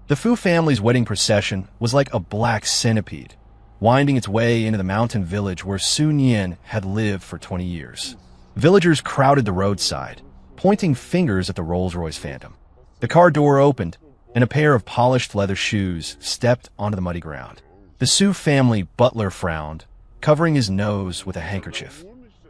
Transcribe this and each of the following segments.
The Fu family's wedding procession was like a black centipede, winding its way into the mountain village where Sun Yin had lived for 20 years. Villagers crowded the roadside, pointing fingers at the Rolls-Royce Phantom. The car door opened, and a pair of polished leather shoes stepped onto the muddy ground. The Su family butler frowned, covering his nose with a handkerchief.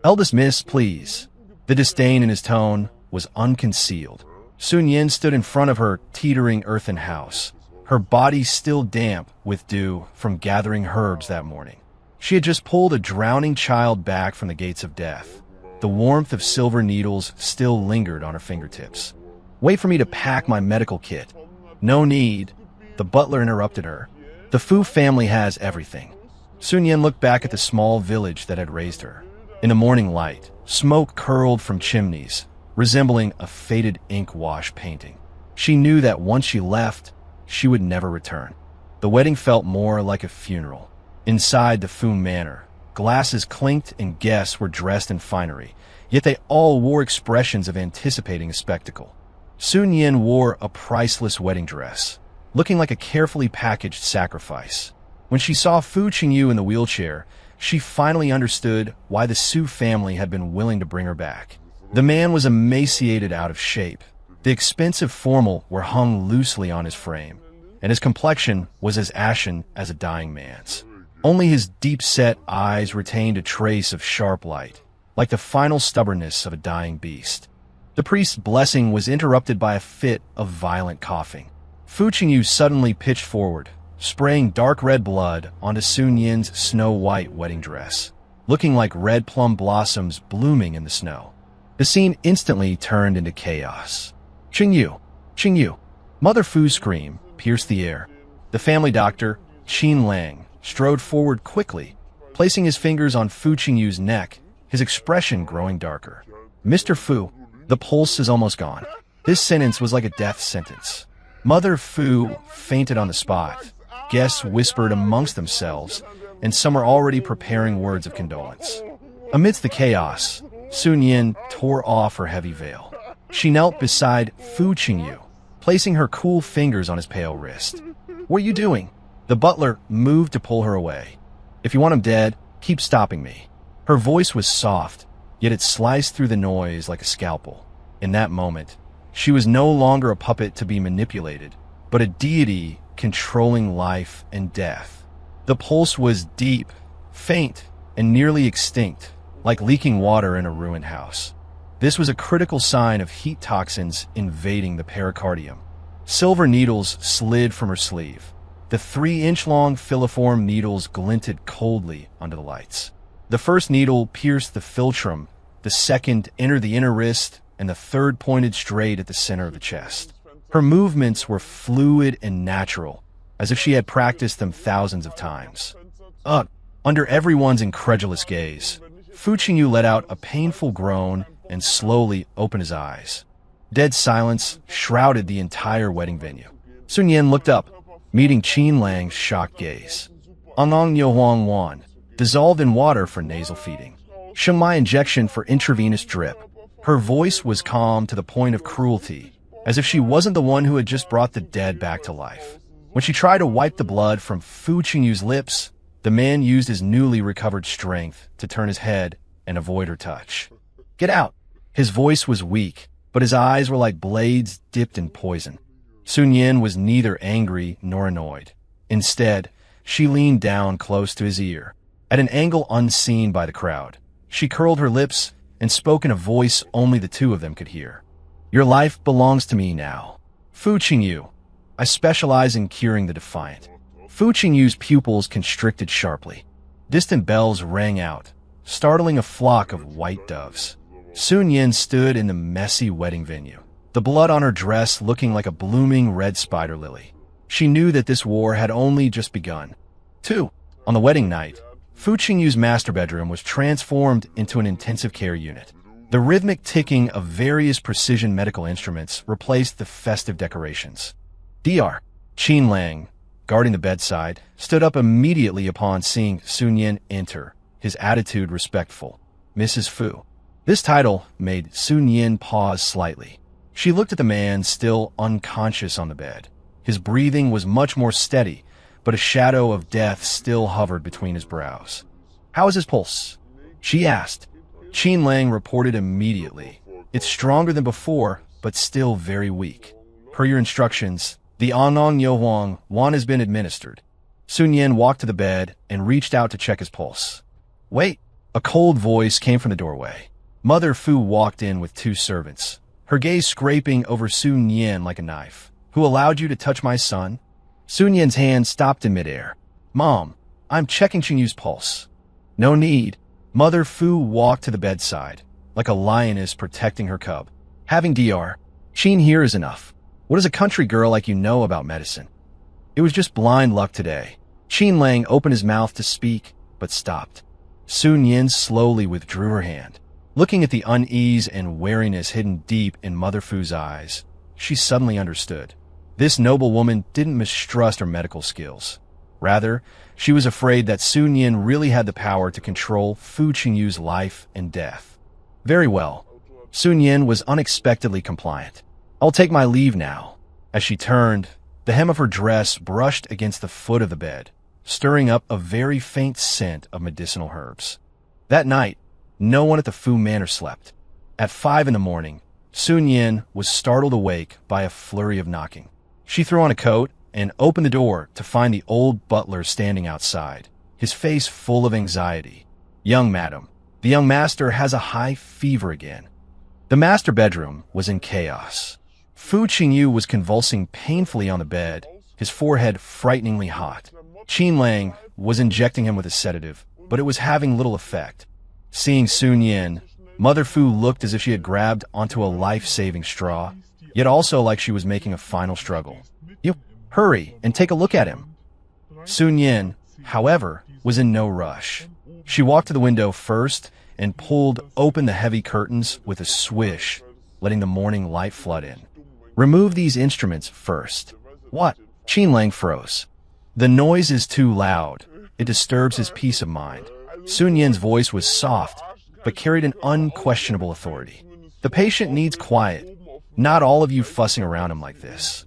"Eldest miss, please." The disdain in his tone was unconcealed. Sun Yin stood in front of her teetering earthen house, her body still damp with dew from gathering herbs that morning. She had just pulled a drowning child back from the gates of death. The warmth of silver needles still lingered on her fingertips. "Wait for me to pack my medical kit." "No need," the butler interrupted her. "The Fu family has everything." Sun Yin looked back at the small village that had raised her. In the morning light, smoke curled from chimneys, resembling a faded ink wash painting. She knew that once she left, she would never return. The wedding felt more like a funeral. Inside the Fu manor, glasses clinked and guests were dressed in finery, yet they all wore expressions of anticipating a spectacle. Sun Yin wore a priceless wedding dress, looking like a carefully packaged sacrifice. When she saw Fu Qingyu in the wheelchair, she finally understood why the Su family had been willing to bring her back. The man was emaciated out of shape. The expensive formal were hung loosely on his frame, and his complexion was as ashen as a dying man's. Only his deep-set eyes retained a trace of sharp light, like the final stubbornness of a dying beast. The priest's blessing was interrupted by a fit of violent coughing. Fu Qingyu suddenly pitched forward, spraying dark red blood onto Sun Yin's snow-white wedding dress, looking like red plum blossoms blooming in the snow. The scene instantly turned into chaos. "Qingyu! Qingyu!" Mother Fu's scream pierced the air. The family doctor, Qin Lang, strode forward quickly, placing his fingers on Fu Qingyu's neck, his expression growing darker. "Mr. Fu, the pulse is almost gone." This sentence was like a death sentence. Mother Fu fainted on the spot. Guests whispered amongst themselves, and some were already preparing words of condolence. Amidst the chaos, Sun Yin tore off her heavy veil. She knelt beside Fu Qingyu, placing her cool fingers on his pale wrist. "What are you doing?" The butler moved to pull her away. "If you want him dead, keep stopping me." Her voice was soft, yet it sliced through the noise like a scalpel. In that moment, she was no longer a puppet to be manipulated, but a deity controlling life and death. The pulse was deep, faint, and nearly extinct, like leaking water in a ruined house. This was a critical sign of heat toxins invading the pericardium. Silver needles slid from her sleeve. The 3-inch-long filiform needles glinted coldly under the lights. The first needle pierced the philtrum, the second entered the inner wrist, and the third pointed straight at the center of the chest. Her movements were fluid and natural, as if she had practiced them thousands of times. Under everyone's incredulous gaze, Fu Qingyu let out a painful groan and slowly opened his eyes. Dead silence shrouded the entire wedding venue. Sun Yin looked up, meeting Qin Lang's shocked gaze. "Anong Yohuang Wan, dissolved in water for nasal feeding. Shengmai injection for intravenous drip." Her voice was calm to the point of cruelty, as if she wasn't the one who had just brought the dead back to life. When she tried to wipe the blood from Fu Qingyu's lips, the man used his newly recovered strength to turn his head and avoid her touch. "Get out!" His voice was weak, but his eyes were like blades dipped in poison. Sun Yin was neither angry nor annoyed. Instead, she leaned down close to his ear, at an angle unseen by the crowd. She curled her lips and spoke in a voice only the two of them could hear. "Your life belongs to me now. Fu Qingyu, I specialize in curing the defiant." Fu Qingyu's pupils constricted sharply. Distant bells rang out, startling a flock of white doves. Sun Yin stood in the messy wedding venue, the blood on her dress looking like a blooming red spider lily. She knew that this war had only just begun. 2. On the wedding night, Fu Qingyu's master bedroom was transformed into an intensive care unit. The rhythmic ticking of various precision medical instruments replaced the festive decorations. Dr. Qin Lang, guarding the bedside, stood up immediately upon seeing Sun Yin enter, his attitude respectful. "Mrs. Fu." This title made Sun Yin pause slightly. She looked at the man still unconscious on the bed, His breathing was much more steady, but a shadow of death still hovered between his brows. "How is his pulse?" she asked. Qin Lang reported immediately. "It's stronger than before, but still very weak. Per your instructions, the Anong Yohuang Wan has been administered." Sun Yin walked to the bed and reached out to check his pulse. "Wait!" A cold voice came from the doorway. Mother Fu walked in with two servants, her gaze scraping over Sun Yin like a knife. "Who allowed you to touch my son?" Sun Yin's hand stopped in midair. "Mom, I'm checking Qingyu's pulse." "No need." Mother Fu walked to the bedside, like a lioness protecting her cub. "Having DR, Qin here is enough. What does a country girl like you know about medicine?" "It was just blind luck today." Qin Lang opened his mouth to speak, but stopped. Sun Yin slowly withdrew her hand. Looking at the unease and wariness hidden deep in Mother Fu's eyes, she suddenly understood. This noble woman didn't mistrust her medical skills. Rather, she was afraid that Sun Yin really had the power to control Fu Qingyu's life and death. "Very well." Sun Yin was unexpectedly compliant. "I'll take my leave now." As she turned, the hem of her dress brushed against the foot of the bed, stirring up a very faint scent of medicinal herbs. That night, no one at the Fu Manor slept. At 5 in the morning, Sun Yin was startled awake by a flurry of knocking. She threw on a coat and opened the door to find the old butler standing outside, his face full of anxiety. "Young madam, the young master has a high fever again." The master bedroom was in chaos. Fu Qingyu was convulsing painfully on the bed, his forehead frighteningly hot. Qin Lang was injecting him with a sedative, but it was having little effect. Seeing Sun Yin, Mother Fu looked as if she had grabbed onto a life-saving straw, yet also like she was making a final struggle. "You, hurry and take a look at him." Sun Yin, however, was in no rush. She walked to the window first and pulled open the heavy curtains with a swish, letting the morning light flood in. "Remove these instruments first." "What?" Qin Lang froze. "The noise is too loud. It disturbs his peace of mind." Sun Yin's voice was soft, but carried an unquestionable authority. "The patient needs quiet. Not all of you fussing around him like this."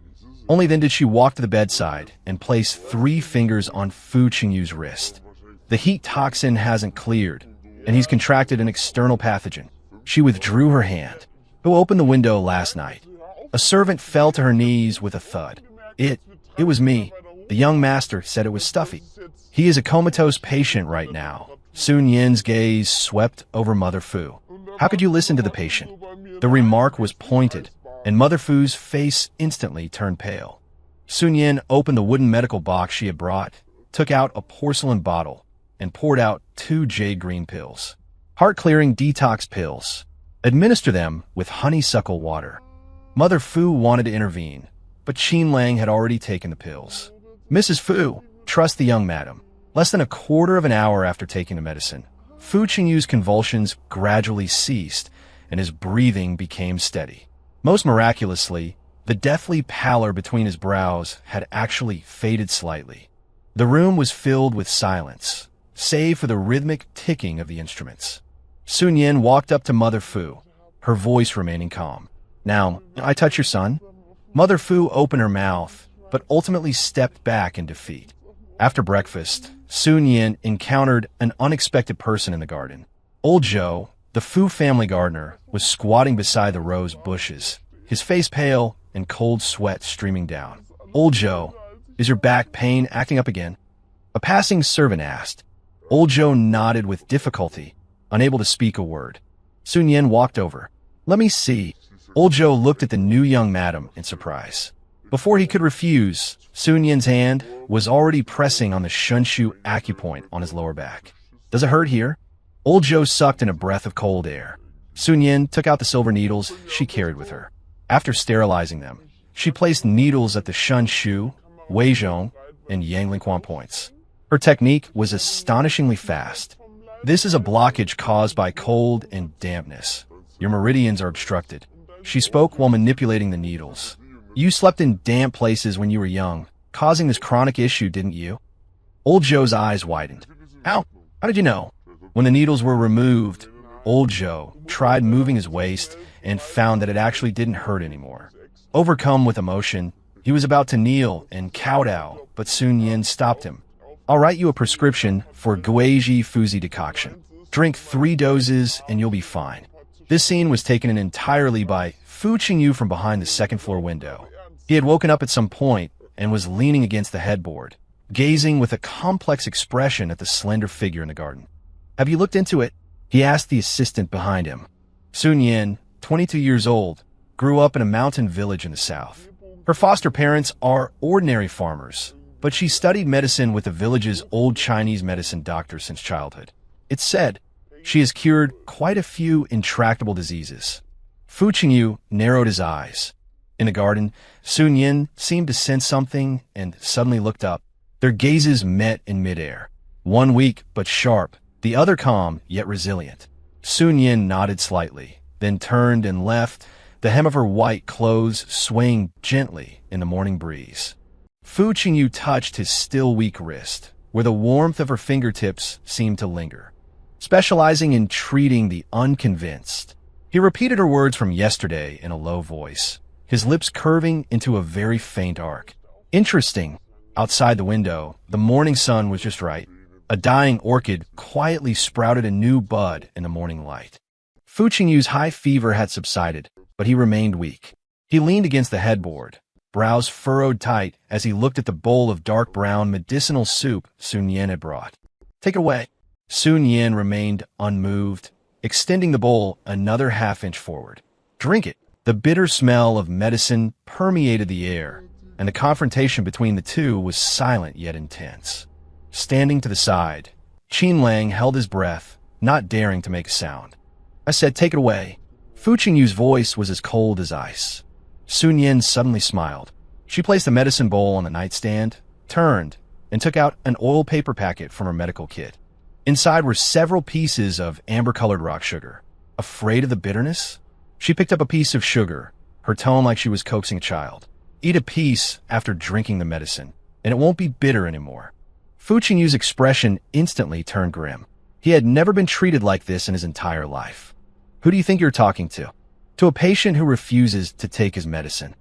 Only then did she walk to the bedside and place 3 fingers on Fu Qingyu's wrist. "The heat toxin hasn't cleared, and he's contracted an external pathogen." She withdrew her hand. "Who opened the window last night?" A servant fell to her knees with a thud. It was me." The young master said it was stuffy. "He is a comatose patient right now." Sun Yin's gaze swept over Mother Fu. "How could you listen to the patient?" The remark was pointed, and Mother Fu's face instantly turned pale. Sun Yin opened the wooden medical box she had brought, took out a porcelain bottle, and poured out 2 jade green pills. "Heart-clearing detox pills. Administer them with honeysuckle water." Mother Fu wanted to intervene, but Qin Lang had already taken the pills. "Mrs. Fu, trust the young madam." Less than a quarter of an hour after taking the medicine, Fu Qingyu's convulsions gradually ceased, and his breathing became steady. Most miraculously, the deathly pallor between his brows had actually faded slightly. The room was filled with silence, save for the rhythmic ticking of the instruments. Sun Yin walked up to Mother Fu, her voice remaining calm. "Now, I touch your son?" Mother Fu opened her mouth, but ultimately stepped back in defeat. After breakfast, Sun Yin encountered an unexpected person in the garden. Old Zhou, the Fu family gardener, was squatting beside the rose bushes, his face pale and cold sweat streaming down. "Old Zhou, is your back pain acting up again?" a passing servant asked. Old Zhou nodded with difficulty, unable to speak a word. Sun Yin walked over. "Let me see." Old Zhou looked at the new young madam in surprise. Before he could refuse, Sun Yin's hand was already pressing on the shunshu acupoint on his lower back. "Does it hurt here?" Old Zhou sucked in a breath of cold air. Sun Yin took out the silver needles she carried with her. After sterilizing them, she placed needles at the shunshu, weizhong, and yanglingquan points. Her technique was astonishingly fast. "This is a blockage caused by cold and dampness. Your meridians are obstructed." She spoke while manipulating the needles. "You slept in damp places when you were young, causing this chronic issue, didn't you?" Old Zhou's eyes widened. How did you know?" When the needles were removed, Old Zhou tried moving his waist and found that it actually didn't hurt anymore. Overcome with emotion, He was about to kneel and kowtow, but Sun Yin stopped him. "I'll write you a prescription for Guiji Fuzi decoction. Drink 3 doses and you'll be fine." This scene was taken in entirely by Fu Qingyu from behind the second-floor window. He had woken up at some point and was leaning against the headboard, gazing with a complex expression at the slender figure in the garden. "Have you looked into it?" he asked the assistant behind him. Sun Yin, 22 years old, grew up in a mountain village in the south. Her foster parents are ordinary farmers, but she studied medicine with the village's old Chinese medicine doctor since childhood. It's said she has cured quite a few intractable diseases. Fu Qingyu narrowed his eyes. In the garden, Sun Yin seemed to sense something and suddenly looked up. Their gazes met in midair. One weak but sharp, the other calm yet resilient. Sun Yin nodded slightly, then turned and left, the hem of her white clothes swaying gently in the morning breeze. Fu Qingyu touched his still weak wrist, where the warmth of her fingertips seemed to linger. Specializing in treating the unconvinced, he repeated her words from yesterday in a low voice, his lips curving into a very faint arc. Interesting. Outside the window, the morning sun was just right. A dying orchid quietly sprouted a new bud in the morning light. Fu Qingyu's high fever had subsided, but he remained weak. He leaned against the headboard, brows furrowed tight as he looked at the bowl of dark brown medicinal soup Sun Yin had brought. "Take it away." Sun Yin remained unmoved, extending the bowl another half-inch forward. "Drink it." The bitter smell of medicine permeated the air, and the confrontation between the two was silent yet intense. Standing to the side, Qin Lang held his breath, not daring to make a sound. "I said take it away." Fu Qingyu's voice was as cold as ice. Sun Yin suddenly smiled. She placed the medicine bowl on the nightstand, turned, and took out an oil paper packet from her medical kit. Inside were several pieces of amber-colored rock sugar. Afraid of the bitterness? She picked up a piece of sugar, her tone like she was coaxing a child. "Eat a piece after drinking the medicine, and it won't be bitter anymore." Fu Qingyu's expression instantly turned grim. He had never been treated like this in his entire life. "Who do you think you're talking to?" "To a patient who refuses to take his medicine."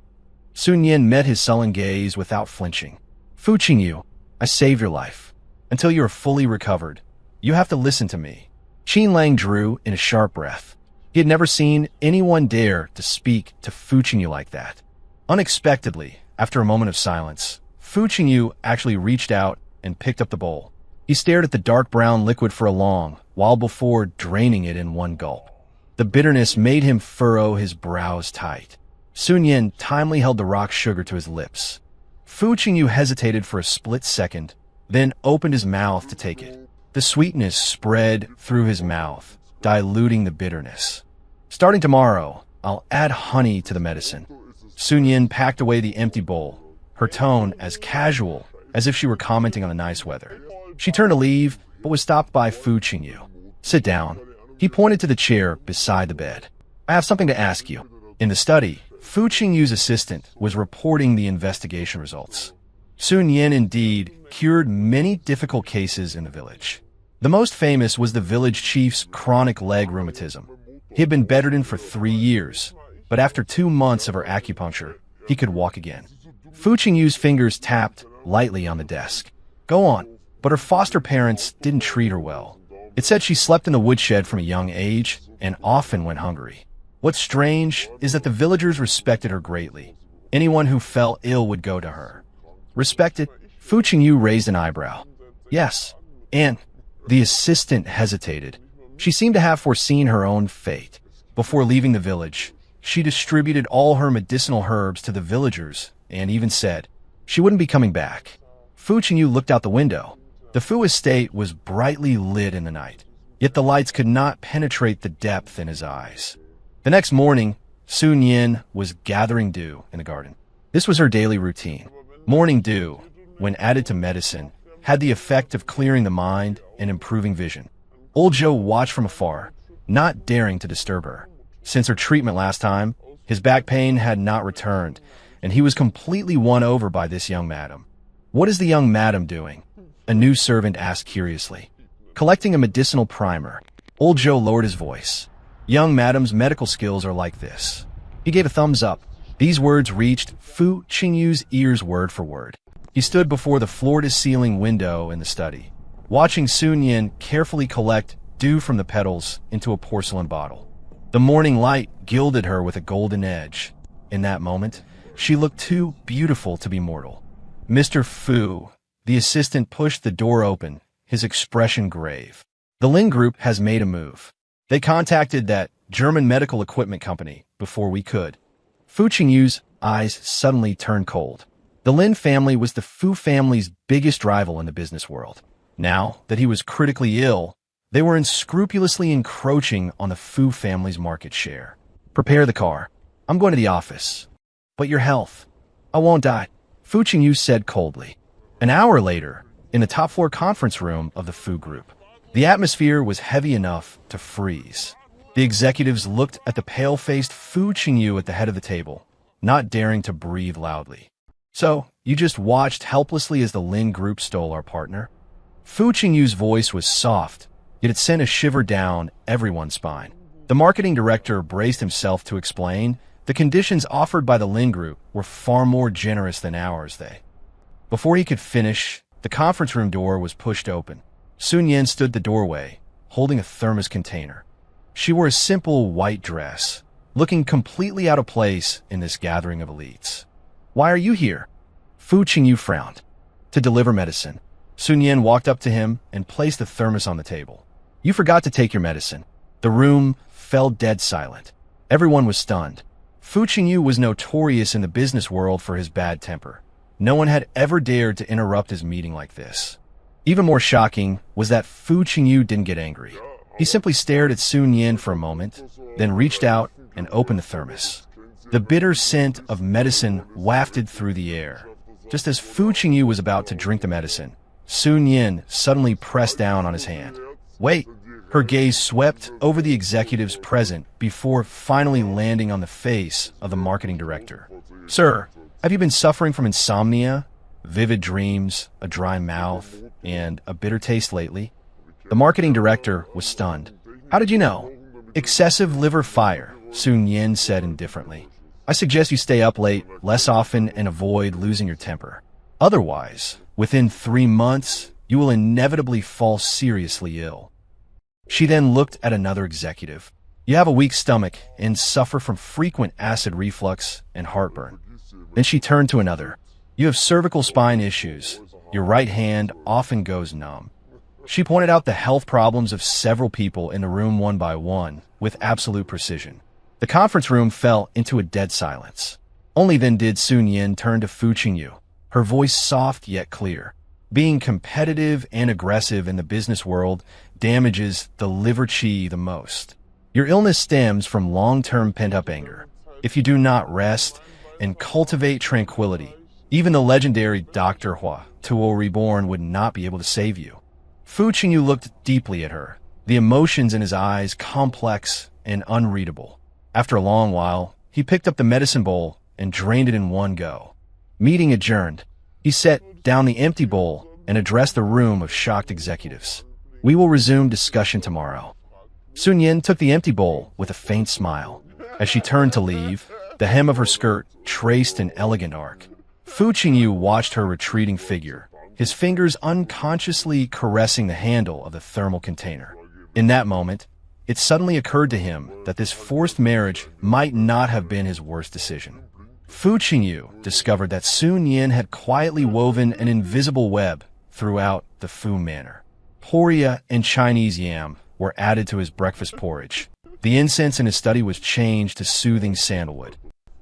Sun Yin met his sullen gaze without flinching. "Fu Qingyu, I saved your life. Until you are fully recovered, you have to listen to me." Qin Lang drew in a sharp breath. He had never seen anyone dare to speak to Fu Qingyu like that. Unexpectedly, after a moment of silence, Fu Qingyu actually reached out and picked up the bowl. He stared at the dark brown liquid for a long while before draining it in one gulp. The bitterness made him furrow his brows tight. Sun Yin timely held the rock sugar to his lips. Fu Qingyu hesitated for a split second, then opened his mouth to take it. The sweetness spread through his mouth, diluting the bitterness. "Starting tomorrow, I'll add honey to the medicine." Sun Yin packed away the empty bowl, her tone as casual as if she were commenting on the nice weather. She turned to leave, but was stopped by Fu Qingyu. "Sit down." He pointed to the chair beside the bed. "I have something to ask you." In the study, Fu Qingyu's assistant was reporting the investigation results. Sun Yin indeed cured many difficult cases in the village. The most famous was the village chief's chronic leg rheumatism. He had been bedridden for 3 years, but after 2 months of her acupuncture, he could walk again. Fu Qingyu's fingers tapped lightly on the desk. "Go on." But her foster parents didn't treat her well. It said she slept in the woodshed from a young age and often went hungry. What's strange is that the villagers respected her greatly. Anyone who fell ill would go to her. "Respected?" Fu Qingyu raised an eyebrow. "Yes." And the assistant hesitated. She seemed to have foreseen her own fate. Before leaving the village, she distributed all her medicinal herbs to the villagers and even said she wouldn't be coming back. Fu Qingyu looked out the window. The Fu estate was brightly lit in the night, yet the lights could not penetrate the depth in his eyes. The next morning, Sun Yin was gathering dew in the garden. This was her daily routine. Morning dew, when added to medicine, had the effect of clearing the mind and improving vision. Old Joe watched from afar, not daring to disturb her. Since her treatment last time, his back pain had not returned, and he was completely won over by this young madam. "What is the young madam doing?" a new servant asked curiously. "Collecting a medicinal primer." Old Joe lowered his voice. "Young madam's medical skills are like this." He gave a thumbs up. These words reached Fu Qingyu's ears word for word. He stood before the floor-to-ceiling window in the study, watching Sun Yin carefully collect dew from the petals into a porcelain bottle. The morning light gilded her with a golden edge. In that moment, she looked too beautiful to be mortal. Mr. Fu, the assistant pushed the door open, his expression grave. The Lin Group has made a move. They contacted that German medical equipment company before we could. Fu Qingyu's eyes suddenly turned cold. The Lin family was the Fu family's biggest rival in the business world. Now that he was critically ill, they were unscrupulously encroaching on the Fu family's market share. Prepare the car. I'm going to the office. But your health. I won't die, Fu Qingyu said coldly. An hour later, in the top-floor conference room of the Fu Group, the atmosphere was heavy enough to freeze. The executives looked at the pale-faced Fu Qingyu at the head of the table, not daring to breathe loudly. So, you just watched helplessly as the Lin Group stole our partner? Fu Qingyu's voice was soft, yet it sent a shiver down everyone's spine. The marketing director braced himself to explain the conditions offered by the Lin Group were far more generous than ours. Before he could finish, the conference room door was pushed open. Sun Yin stood in the doorway, holding a thermos container. She wore a simple white dress, looking completely out of place in this gathering of elites. Why are you here? Fu Qingyu frowned. To deliver medicine. Sun Yin walked up to him and placed the thermos on the table. You forgot to take your medicine. The room fell dead silent. Everyone was stunned. Fu Qingyu was notorious in the business world for his bad temper. No one had ever dared to interrupt his meeting like this. Even more shocking was that Fu Qingyu didn't get angry. He simply stared at Sun Yin for a moment, then reached out and opened the thermos. The bitter scent of medicine wafted through the air. Just as Fu Qingyu was about to drink the medicine, Sun Yin suddenly pressed down on his hand. Wait! Her gaze swept over the executives present before finally landing on the face of the marketing director. Sir, have you been suffering from insomnia, vivid dreams, a dry mouth, and a bitter taste lately? The marketing director was stunned. How did you know? Excessive liver fire, Sun Yin said indifferently. I suggest you stay up late less often and avoid losing your temper. Otherwise, within 3 months, you will inevitably fall seriously ill. She then looked at another executive. You have a weak stomach and suffer from frequent acid reflux and heartburn. Then she turned to another. You have cervical spine issues. Your right hand often goes numb. She pointed out the health problems of several people in the room one by one with absolute precision. The conference room fell into a dead silence. Only then did Sun Yin turn to Fu Qingyu, her voice soft yet clear. Being competitive and aggressive in the business world damages the liver qi the most. Your illness stems from long-term pent-up anger. If you do not rest and cultivate tranquility, even the legendary Dr. Hua Tuo Reborn would not be able to save you. Fu Qingyu looked deeply at her, the emotions in his eyes complex and unreadable. After a long while, he picked up the medicine bowl and drained it in one go. Meeting adjourned. He set down the empty bowl and addressed the room of shocked executives. We will resume discussion tomorrow. Sun Yin took the empty bowl with a faint smile. As she turned to leave, the hem of her skirt traced an elegant arc. Fu Qingyu watched her retreating figure, his fingers unconsciously caressing the handle of the thermal container. In that moment, it suddenly occurred to him that this forced marriage might not have been his worst decision. Fu Qingyu discovered that Sun Yin had quietly woven an invisible web throughout the Fu manor. Poria and Chinese yam were added to his breakfast porridge. The incense in his study was changed to soothing sandalwood.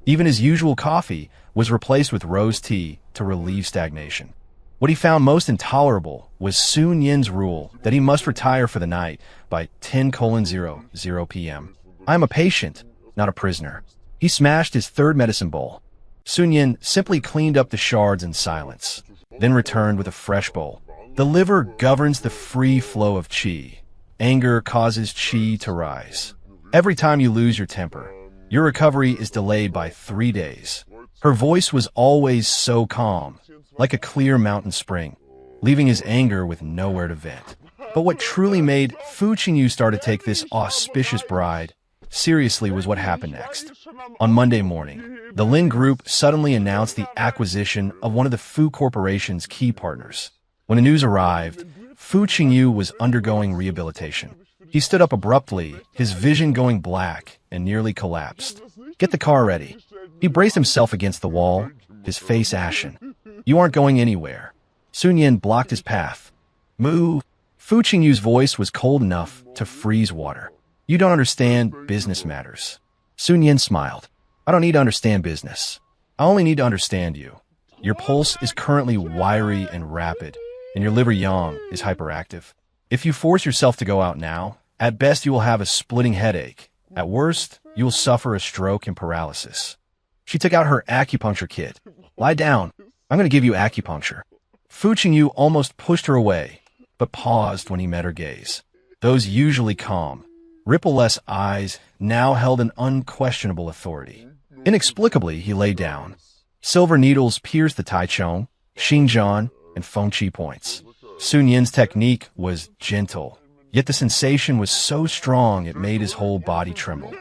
Even his usual coffee was replaced with rose tea to relieve stagnation. What he found most intolerable was Sun Yin's rule that he must retire for the night by 10:00 p.m. I am a patient, not a prisoner. He smashed his third medicine bowl. Sun Yin simply cleaned up the shards in silence, then returned with a fresh bowl. The liver governs the free flow of qi. Anger causes qi to rise. Every time you lose your temper, your recovery is delayed by 3 days. Her voice was always so calm, like a clear mountain spring, leaving his anger with nowhere to vent. But what truly made Fu Qingyu start to take this auspicious bride seriously was what happened next. On Monday morning, the Lin Group suddenly announced the acquisition of one of the Fu Corporation's key partners. When the news arrived, Fu Qingyu was undergoing rehabilitation. He stood up abruptly, his vision going black, and nearly collapsed. "Get the car ready." He braced himself against the wall, his face ashen. "You aren't going anywhere." Sun Yin blocked his path. "Move." Fu Qingyu's voice was cold enough to freeze water. "You don't understand business matters." Sun Yin smiled. "I don't need to understand business. I only need to understand you. Your pulse is currently wiry and rapid, and your liver yang is hyperactive. If you force yourself to go out now, at best you will have a splitting headache. At worst, you will suffer a stroke and paralysis." She took out her acupuncture kit. "Lie down. I'm going to give you acupuncture." Fu Qingyu almost pushed her away, but paused when he met her gaze. Those usually calm, ripple-less eyes now held an unquestionable authority. Inexplicably, he lay down. Silver needles pierced the Taichung, Xinjiang, and Fengqi points. Sun Yin's technique was gentle, yet the sensation was so strong it made his whole body tremble.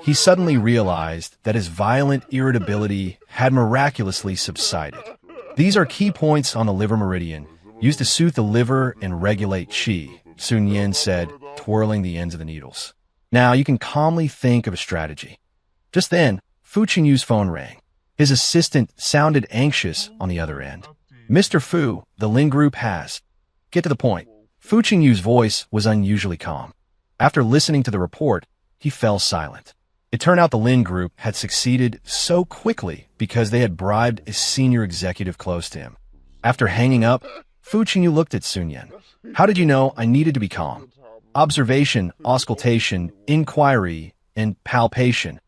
He suddenly realized that his violent irritability had miraculously subsided. "These are key points on the liver meridian, used to soothe the liver and regulate qi," Sun Yin said, twirling the ends of the needles. "Now you can calmly think of a strategy." Just then, Fu Qingyu's phone rang. His assistant sounded anxious on the other end. "Mr. Fu, the Lin Group has..." "Get to the point." Fu Qingyu's voice was unusually calm. After listening to the report, he fell silent. It turned out the Lin Group had succeeded so quickly because they had bribed a senior executive close to him. After hanging up, Fu Qingyu looked at Sun Yin. "How did you know I needed to be calm?" "Observation, auscultation, inquiry, and palpation.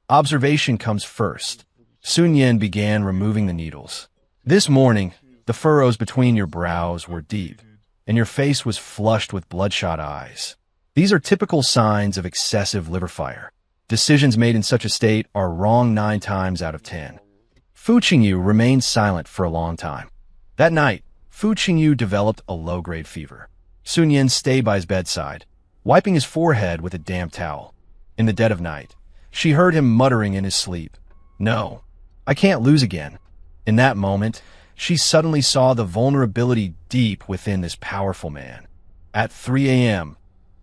Observation comes first." Sun Yin began removing the needles. "This morning, the furrows between your brows were deep, and your face was flushed with bloodshot eyes. These are typical signs of excessive liver fire. Decisions made in such a state are wrong 9 times out of 10. Fu Qingyu remained silent for a long time. That night, Fu Qingyu developed a low-grade fever. Sun Yin stayed by his bedside, wiping his forehead with a damp towel. In the dead of night, she heard him muttering in his sleep, "No, I can't lose again." In that moment, she suddenly saw the vulnerability deep within this powerful man. At 3 a.m.,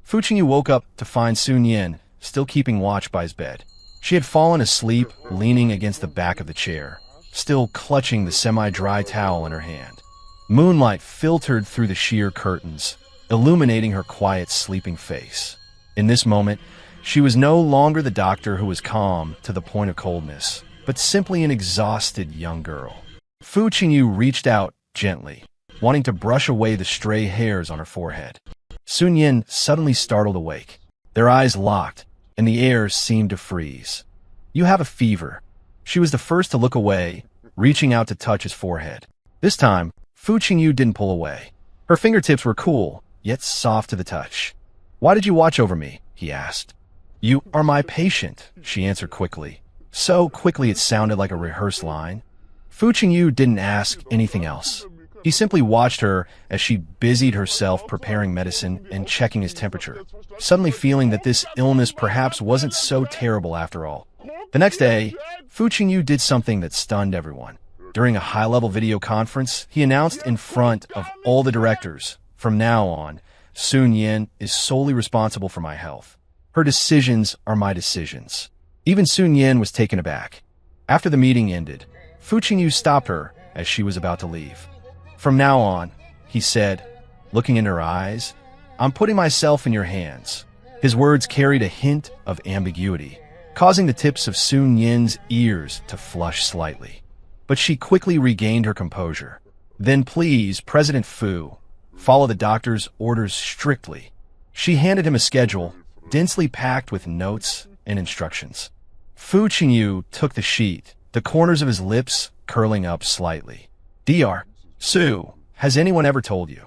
Fu Qingyu woke up to find Sun Yin still keeping watch by his bed. She had fallen asleep, leaning against the back of the chair, still clutching the semi-dry towel in her hand. Moonlight filtered through the sheer curtains, illuminating her quiet, sleeping face. In this moment, she was no longer the doctor who was calm to the point of coldness, but simply an exhausted young girl. Fu Qingyu reached out gently, wanting to brush away the stray hairs on her forehead. Sun Yin suddenly startled awake. Their eyes locked, and the air seemed to freeze. "You have a fever." She was the first to look away, reaching out to touch his forehead. This time, Fu Qingyu didn't pull away. Her fingertips were cool, yet soft to the touch. "Why did you watch over me?" he asked. "You are my patient," she answered quickly. So quickly it sounded like a rehearsed line. Fu Qingyu didn't ask anything else. He simply watched her as she busied herself preparing medicine and checking his temperature, suddenly feeling that this illness perhaps wasn't so terrible after all. The next day, Fu Qingyu did something that stunned everyone. During a high-level video conference, he announced in front of all the directors, "From now on, Sun Yin is solely responsible for my health. Her decisions are my decisions." Even Sun Yin was taken aback. After the meeting ended, Fu Qingyu stopped her as she was about to leave. "From now on," he said, looking in her eyes, "I'm putting myself in your hands." His words carried a hint of ambiguity, causing the tips of Sun Yin's ears to flush slightly. But she quickly regained her composure. "Then please, President Fu, follow the doctor's orders strictly." She handed him a schedule, densely packed with notes and instructions. Fu Qingyu took the sheet, the corners of his lips curling up slightly. "Dr. Su, has anyone ever told you?"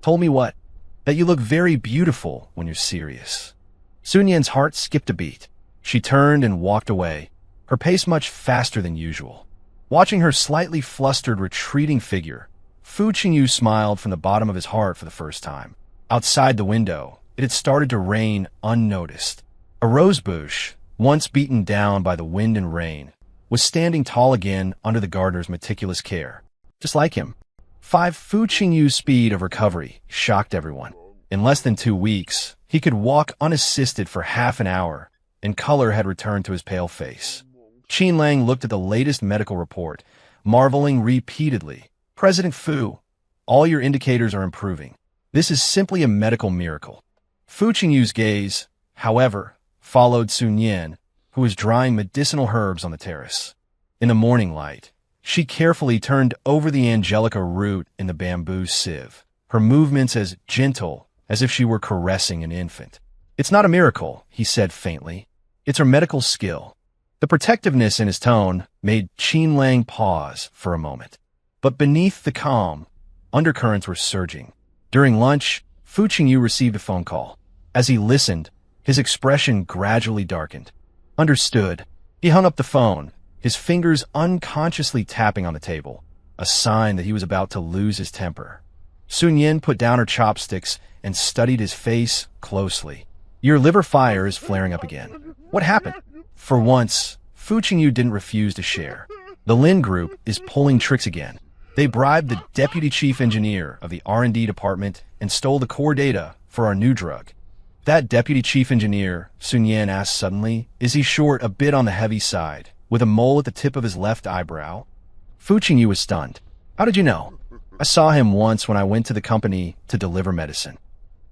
"Told me what?" "That you look very beautiful when you're serious." Sun Yin's heart skipped a beat. She turned and walked away, her pace much faster than usual. Watching her slightly flustered, retreating figure, Fu Qingyu smiled from the bottom of his heart for the first time. Outside the window, it had started to rain unnoticed. A rose bush, once beaten down by the wind and rain, was standing tall again under the gardener's meticulous care. Just like him. Fu Qingyu's speed of recovery shocked everyone. In less than 2 weeks, he could walk unassisted for half an hour, and color had returned to his pale face. Qin Lang looked at the latest medical report, marveling repeatedly. President Fu, all your indicators are improving. This is simply a medical miracle. Fu Qingyu's gaze, however, followed Sun Yan, who was drying medicinal herbs on the terrace. In the morning light, she carefully turned over the angelica root in the bamboo sieve, her movements as gentle as if she were caressing an infant. It's not a miracle, he said faintly. It's her medical skill. The protectiveness in his tone made Qin Lang pause for a moment. But beneath the calm, undercurrents were surging. During lunch, Fu Qingyu received a phone call. As he listened, his expression gradually darkened. Understood. He hung up the phone, his fingers unconsciously tapping on the table, a sign that he was about to lose his temper. Sun Yan put down her chopsticks and studied his face closely. Your liver fire is flaring up again. What happened? For once, Fu Qingyu didn't refuse to share. The Lin Group is pulling tricks again. They bribed the deputy chief engineer of the R&D department and stole the core data for our new drug. That deputy chief engineer, Sun Yan asked suddenly, is he short a bit on the heavy side, with a mole at the tip of his left eyebrow? Fu Qingyu was stunned. How did you know? I saw him once when I went to the company to deliver medicine.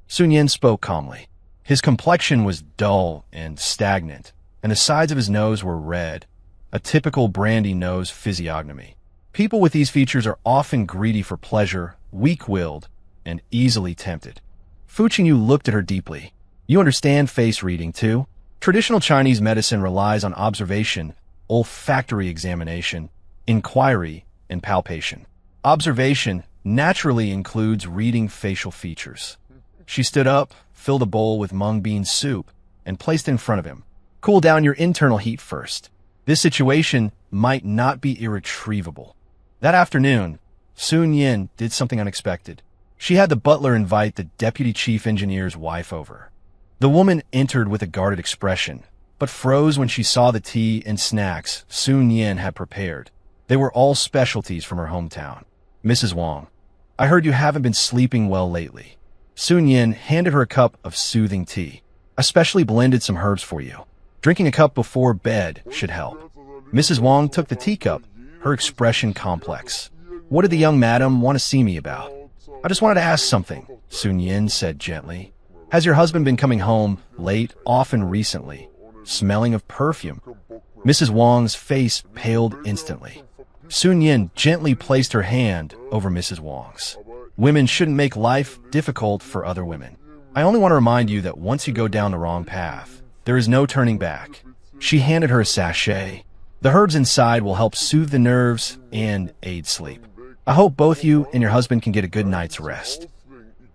Sun Yan spoke calmly. His complexion was dull and stagnant, and the sides of his nose were red, a typical brandy nose physiognomy. People with these features are often greedy for pleasure, weak-willed, and easily tempted. Fu Qingyu looked at her deeply. You understand face reading, too? Traditional Chinese medicine relies on observation, olfactory examination, inquiry, and palpation. Observation naturally includes reading facial features. She stood up, filled a bowl with mung bean soup, and placed it in front of him. Cool down your internal heat first. This situation might not be irretrievable. That afternoon, Sun Yan did something unexpected. She had the butler invite the deputy chief engineer's wife over. The woman entered with a guarded expression, but froze when she saw the tea and snacks Sun Yan had prepared. They were all specialties from her hometown. Mrs. Wang, I heard you haven't been sleeping well lately. Sun Yan handed her a cup of soothing tea. I specially blended some herbs for you. Drinking a cup before bed should help. Mrs. Wang took the teacup, her expression complex. What did the young madam want to see me about? I just wanted to ask something, Sun Yan said gently. Has your husband been coming home late, often recently, smelling of perfume? Mrs. Wang's face paled instantly. Sun Yan gently placed her hand over Mrs. Wang's. Women shouldn't make life difficult for other women. I only want to remind you that once you go down the wrong path, there is no turning back. She handed her a sachet. The herbs inside will help soothe the nerves and aid sleep. I hope both you and your husband can get a good night's rest.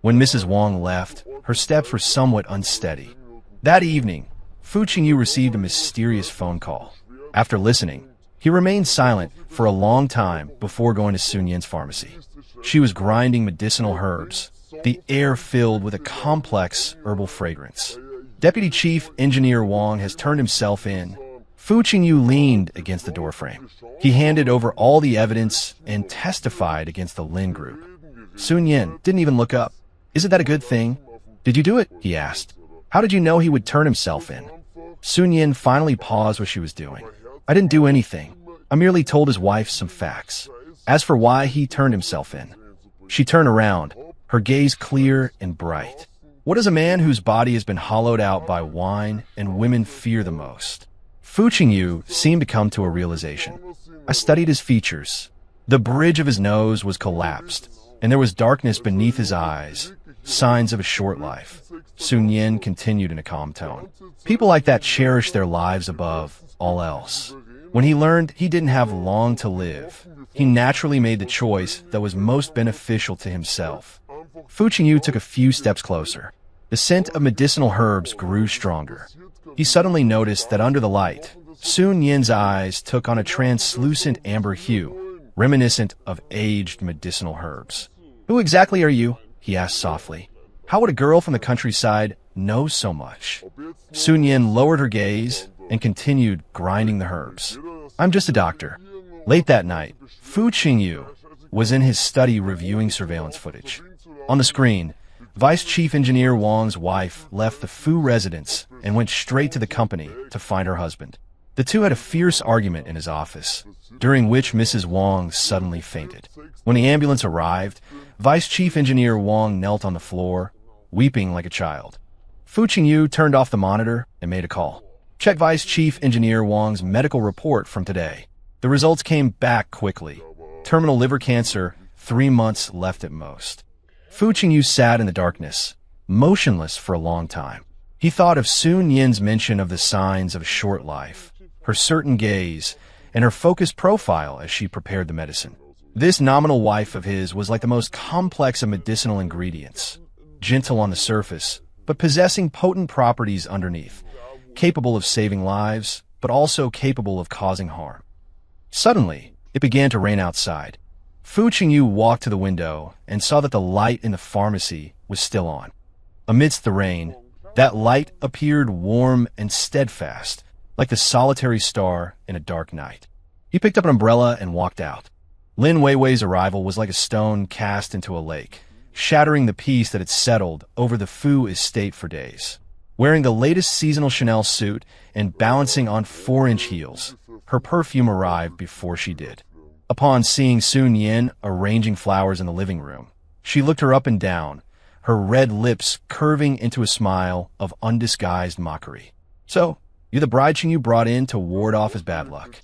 When Mrs. Wang left, her steps were somewhat unsteady. That evening, Fu Qingyu received a mysterious phone call. After listening, he remained silent for a long time before going to Sun Yan's pharmacy. She was grinding medicinal herbs, the air filled with a complex herbal fragrance. Deputy Chief Engineer Wang has turned himself in. Fu Qingyu leaned against the doorframe. He handed over all the evidence and testified against the Lin Group. Sun Yan didn't even look up. Isn't that a good thing? Did you do it? He asked. How did you know he would turn himself in? Sun Yan finally paused what she was doing. I didn't do anything. I merely told his wife some facts. As for why he turned himself in, she turned around, her gaze clear and bright. What is a man whose body has been hollowed out by wine and women fear the most? Fu Qingyu seemed to come to a realization. I studied his features. The bridge of his nose was collapsed, and there was darkness beneath his eyes, signs of a short life. Sun Yan continued in a calm tone. People like that cherish their lives above all else. When he learned he didn't have long to live, he naturally made the choice that was most beneficial to himself. Fu Qingyu took a few steps closer. The scent of medicinal herbs grew stronger. He suddenly noticed that under the light, Sun Yan's eyes took on a translucent amber hue, reminiscent of aged medicinal herbs. Who exactly are you? He asked softly. How would a girl from the countryside knows so much. Sun Yin lowered her gaze and continued grinding the herbs. I'm just a doctor. Late that night, Fu Qingyu was in his study reviewing surveillance footage. On the screen, Vice Chief Engineer Wang's wife left the Fu residence and went straight to the company to find her husband. The two had a fierce argument in his office, during which Mrs. Wang suddenly fainted. When the ambulance arrived, Vice Chief Engineer Wang knelt on the floor, weeping like a child. Fu Qingyu turned off the monitor and made a call. Check Vice Chief Engineer Wang's medical report from today. The results came back quickly. Terminal liver cancer, 3 months left at most. Fu Qingyu sat in the darkness, motionless for a long time. He thought of Sun Yin's mention of the signs of a short life, her certain gaze, and her focused profile as she prepared the medicine. This nominal wife of his was like the most complex of medicinal ingredients, gentle on the surface, but possessing potent properties underneath, capable of saving lives, but also capable of causing harm. Suddenly, it began to rain outside. Fu Qingyu walked to the window and saw that the light in the pharmacy was still on. Amidst the rain, that light appeared warm and steadfast, like the solitary star in a dark night. He picked up an umbrella and walked out. Lin Weiwei's arrival was like a stone cast into a lake, shattering the peace that had settled over the Fu estate for days. Wearing the latest seasonal Chanel suit and balancing on 4-inch heels, her perfume arrived before she did. Upon seeing Sun Yin arranging flowers in the living room, she looked her up and down, her red lips curving into a smile of undisguised mockery. So, you're the bride Qingyu brought in to ward off his bad luck.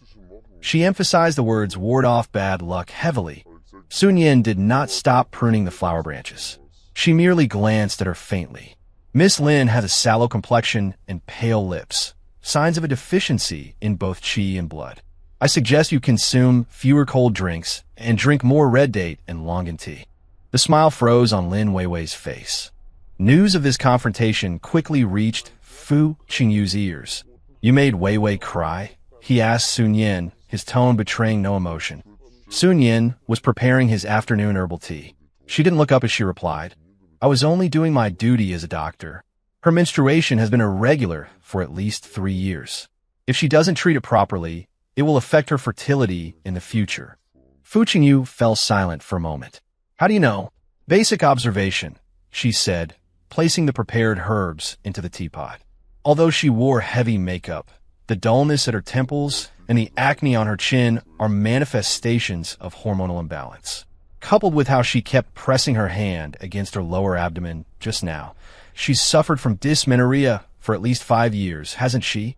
She emphasized the words ward off bad luck heavily. Sun Yin did not stop pruning the flower branches. She merely glanced at her faintly. Miss Lin has a sallow complexion and pale lips, signs of a deficiency in both qi and blood. I suggest you consume fewer cold drinks and drink more red date and longan tea. The smile froze on Lin Weiwei's face. News of this confrontation quickly reached Fu Qingyu's ears. You made Weiwei cry? He asked Sun Yin, his tone betraying no emotion. Sun Yin was preparing his afternoon herbal tea. She didn't look up as she replied, I was only doing my duty as a doctor. Her menstruation has been irregular for at least 3 years. If she doesn't treat it properly, it will affect her fertility in the future. Fu Qingyu fell silent for a moment. How do you know? Basic observation, she said, placing the prepared herbs into the teapot. Although she wore heavy makeup, the dullness at her temples and the acne on her chin are manifestations of hormonal imbalance. Coupled with how she kept pressing her hand against her lower abdomen just now, she's suffered from dysmenorrhea for at least 5 years, hasn't she?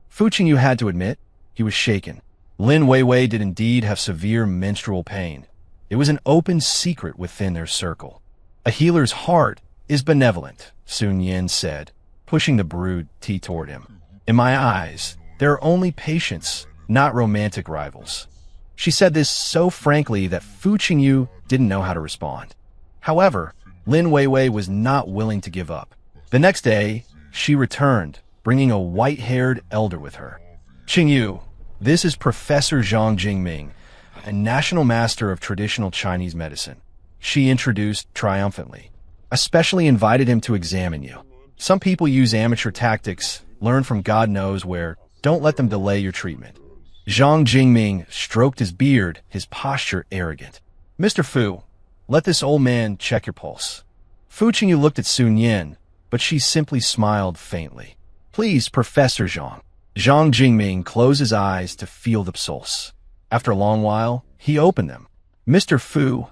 Fu Qingyu had to admit, he was shaken. Lin Weiwei did indeed have severe menstrual pain. It was an open secret within their circle. A healer's heart is benevolent, Sun Yin said, pushing the brewed tea toward him. In my eyes, there are only patients, not romantic rivals. She said this so frankly that Fu Qingyu didn't know how to respond. However, Lin Weiwei was not willing to give up. The next day, she returned, bringing a white-haired elder with her. Qingyu, this is Professor Zhang Jingming, a national master of traditional Chinese medicine. She introduced triumphantly. I specially invited him to examine you. Some people use amateur tactics, learn from God knows where. Don't let them delay your treatment. Zhang Jingming stroked his beard, his posture arrogant. Mr. Fu, let this old man check your pulse. Fu Qingyu looked at Sun Yin, but she simply smiled faintly. Please, Professor Zhang. Zhang Jingming closed his eyes to feel the pulse. After a long while, he opened them. Mr. Fu,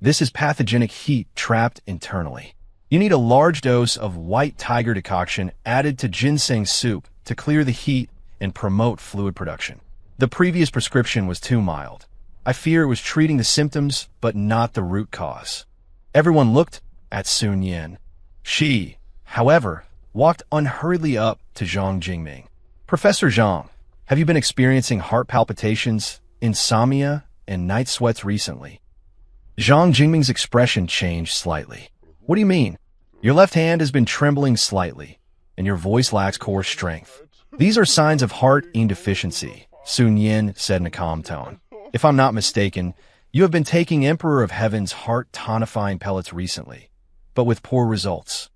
this is pathogenic heat trapped internally. You need a large dose of white tiger decoction added to ginseng soup to clear the heat and promote fluid production. The previous prescription was too mild. I fear it was treating the symptoms, but not the root cause. Everyone looked at Sun Yin. She, however, walked unhurriedly up to Zhang Jingming. Professor Zhang, have you been experiencing heart palpitations, insomnia, and night sweats recently? Zhang Jingming's expression changed slightly. What do you mean? Your left hand has been trembling slightly, and your voice lacks core strength. These are signs of heart deficiency, Sun Yin said in a calm tone. If I'm not mistaken, you have been taking Emperor of Heaven's heart tonifying pellets recently, but with poor results.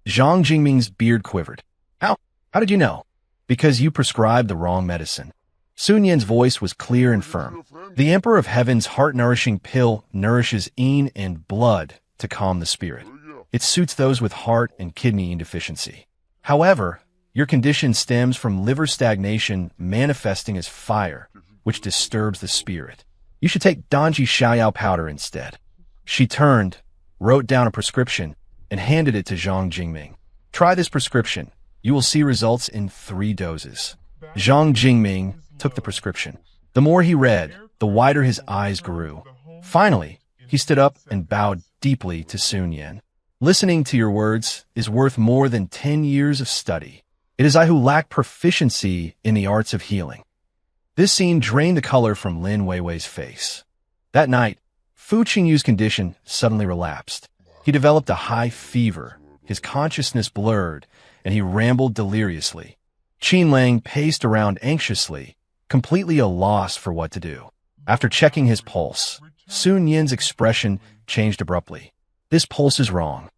Zhang Jingming's beard quivered. How did you know? Because you prescribed the wrong medicine. Sun Yan's voice was clear and firm. The Emperor of Heaven's heart-nourishing pill nourishes yin and blood to calm the spirit. It suits those with heart and kidney deficiency. However, your condition stems from liver stagnation manifesting as fire, which disturbs the spirit. You should take Danji Xiaoyao powder instead. She turned, wrote down a prescription, and handed it to Zhang Jingming. Try this prescription. You will see results in 3 doses. Zhang Jingming took the prescription. The more he read, the wider his eyes grew. Finally, he stood up and bowed deeply to Sun Yan. Listening to your words is worth more than 10 years of study. It is I who lack proficiency in the arts of healing. This scene drained the color from Lin Weiwei's face. That night, Fu Qingyu's condition suddenly relapsed. He developed a high fever, his consciousness blurred, and he rambled deliriously. Qin Lang paced around anxiously, completely at a loss for what to do. After checking his pulse, Sun Yan's expression changed abruptly. This pulse is wrong.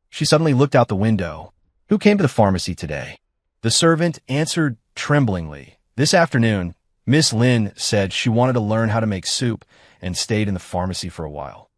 She suddenly looked out the window. Who came to the pharmacy today? The servant answered tremblingly. This afternoon, Miss Lin said she wanted to learn how to make soup and stayed in the pharmacy for a while.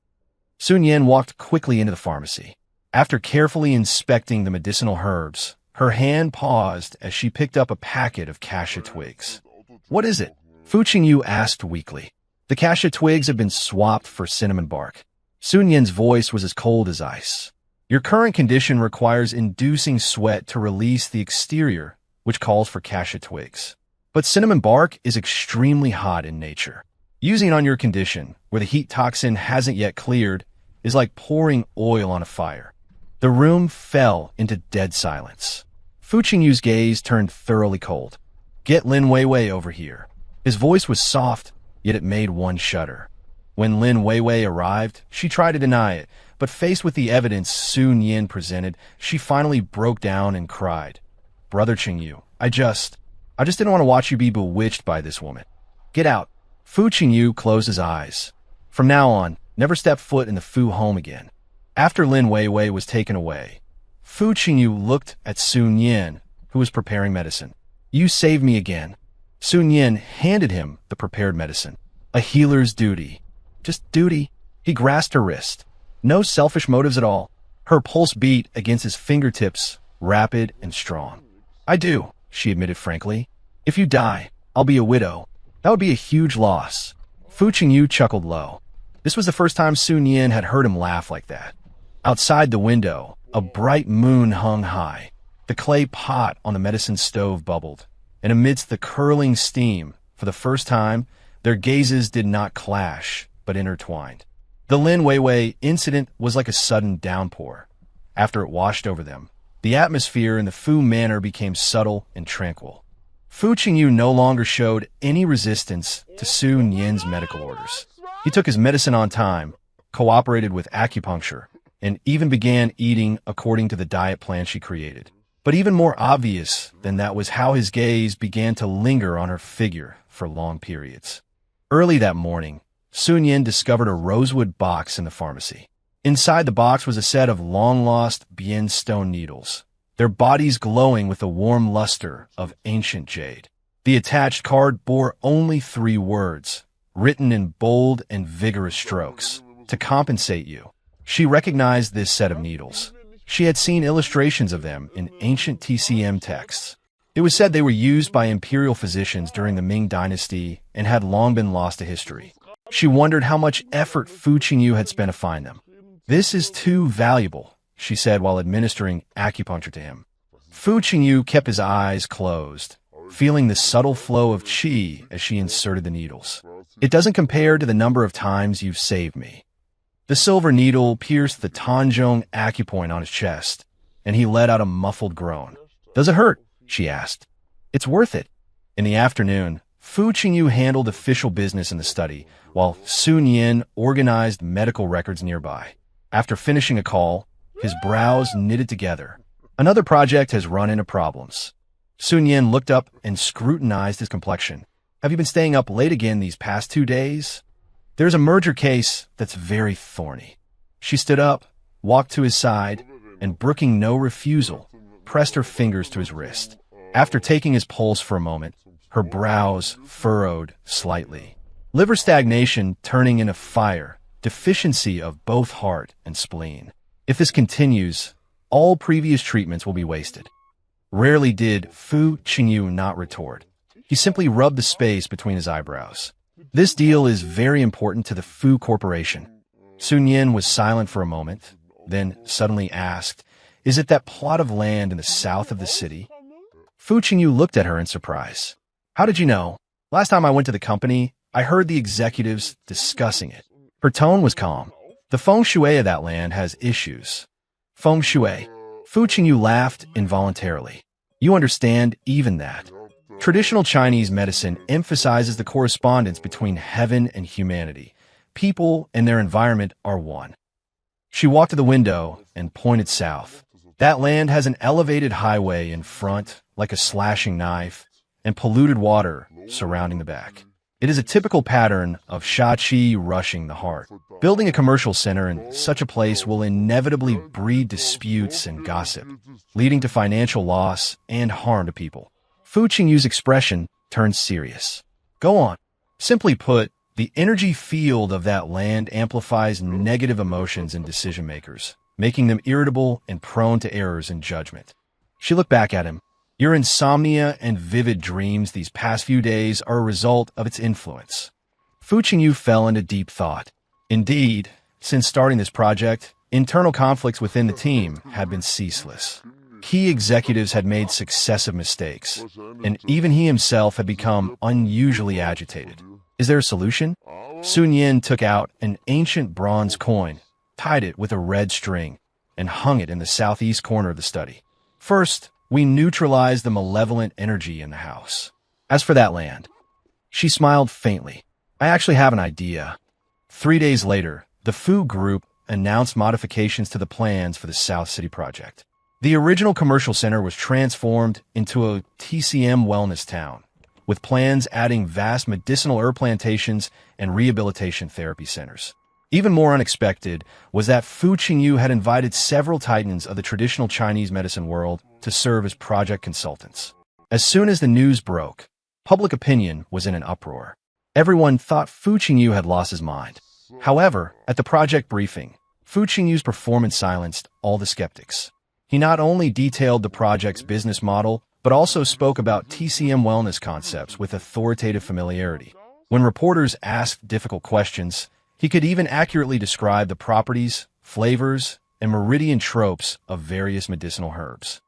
Sun Yan walked quickly into the pharmacy. After carefully inspecting the medicinal herbs, her hand paused as she picked up a packet of cassia twigs. What is it? Fu Qingyu asked weakly. The cassia twigs have been swapped for cinnamon bark. Sun Yan's voice was as cold as ice. Your current condition requires inducing sweat to release the exterior, which calls for cassia twigs. But cinnamon bark is extremely hot in nature. Using it on your condition, where the heat toxin hasn't yet cleared, is like pouring oil on a fire. The room fell into dead silence. Fu Qingyu's gaze turned thoroughly cold. Get Lin Weiwei over here. His voice was soft, yet it made one shudder. When Lin Weiwei arrived, she tried to deny it, but faced with the evidence Sun Yan presented, she finally broke down and cried. Brother Qingyu, I just didn't want to watch you be bewitched by this woman. Get out. Fu Qingyu closed his eyes. From now on, never step foot in the Fu home again. After Lin Weiwei was taken away, Fu Qingyu looked at Sun Yan, who was preparing medicine. You saved me again. Sun Yan handed him the prepared medicine. A healer's duty. Just duty. He grasped her wrist. No selfish motives at all. Her pulse beat against his fingertips, rapid and strong. I do, she admitted frankly. If you die, I'll be a widow. That would be a huge loss. Fu Qingyu chuckled low. This was the first time Sun Yan had heard him laugh like that. Outside the window, a bright moon hung high. The clay pot on the medicine stove bubbled, and amidst the curling steam, for the first time, their gazes did not clash, but intertwined. The Lin Weiwei incident was like a sudden downpour. After it washed over them, the atmosphere in the Fu manor became subtle and tranquil. Fu Qingyu no longer showed any resistance to Sun Yan's medical orders. He took his medicine on time, cooperated with acupuncture, and even began eating according to the diet plan she created. But even more obvious than that was how his gaze began to linger on her figure for long periods. Early that morning, Sun Yan discovered a rosewood box in the pharmacy. Inside the box was a set of long-lost Bian stone needles, their bodies glowing with the warm luster of ancient jade. The attached card bore only 3 words, written in bold and vigorous strokes, to compensate you. She recognized this set of needles. She had seen illustrations of them in ancient TCM texts. It was said they were used by imperial physicians during the Ming Dynasty and had long been lost to history. She wondered how much effort Fu Qingyu had spent to find them. This is too valuable, she said while administering acupuncture to him. Fu Qingyu kept his eyes closed, feeling the subtle flow of qi as she inserted the needles. It doesn't compare to the number of times you've saved me. The silver needle pierced the Tanzhong acupoint on his chest, and he let out a muffled groan. Does it hurt? She asked. It's worth it. In the afternoon, Fu Qingyu handled official business in the study, while Sun Yan organized medical records nearby. After finishing a call, his brows knitted together. Another project has run into problems. Sun Yan looked up and scrutinized his complexion. Have you been staying up late again these past 2 days? There's a merger case that's very thorny. She stood up, walked to his side, and brooking no refusal, pressed her fingers to his wrist. After taking his pulse for a moment, her brows furrowed slightly. Liver stagnation turning into fire, deficiency of both heart and spleen. If this continues, all previous treatments will be wasted. Rarely did Fu Qingyu not retort. He simply rubbed the space between his eyebrows. This deal is very important to the Fu Corporation. Sun Yin was silent for a moment, then suddenly asked, "Is it that plot of land in the south of the city?" Fu Qingyu looked at her in surprise. "How did you know? Last time I went to the company, I heard the executives discussing it." Her tone was calm. "The feng shui of that land has issues." Feng shui. Fu Qingyu laughed involuntarily. "You understand even that. Traditional Chinese medicine emphasizes the correspondence between heaven and humanity. People and their environment are one." She walked to the window and pointed south. "That land has an elevated highway in front, like a slashing knife, and polluted water surrounding the back. It is a typical pattern of Shachi rushing the heart. Building a commercial center in such a place will inevitably breed disputes and gossip, leading to financial loss and harm to people." Fu Qingyu's expression turned serious. "Go on." Simply put, the energy field of that land amplifies negative emotions in decision-makers, making them irritable and prone to errors in judgment. She looked back at him. "Your insomnia and vivid dreams these past few days are a result of its influence." Fu Qingyu fell into deep thought. Indeed, since starting this project, internal conflicts within the team had been ceaseless. Key executives had made successive mistakes, and even he himself had become unusually agitated. "Is there a solution?" Sun Yin took out an ancient bronze coin, tied it with a red string, and hung it in the southeast corner of the study. "First, we neutralize the malevolent energy in the house. As for that land," she smiled faintly, "I actually have an idea." 3 days later, the Fu Group announced modifications to the plans for the South City project. The original commercial center was transformed into a TCM wellness town, with plans adding vast medicinal herb plantations and rehabilitation therapy centers. Even more unexpected was that Fu Qingyu had invited several titans of the traditional Chinese medicine world to serve as project consultants. As soon as the news broke, public opinion was in an uproar. Everyone thought Fu Qingyu had lost his mind. However, at the project briefing, Fu Qingyu's performance silenced all the skeptics. He not only detailed the project's business model, but also spoke about TCM wellness concepts with authoritative familiarity. When reporters asked difficult questions, he could even accurately describe the properties, flavors, and meridian tropes of various medicinal herbs.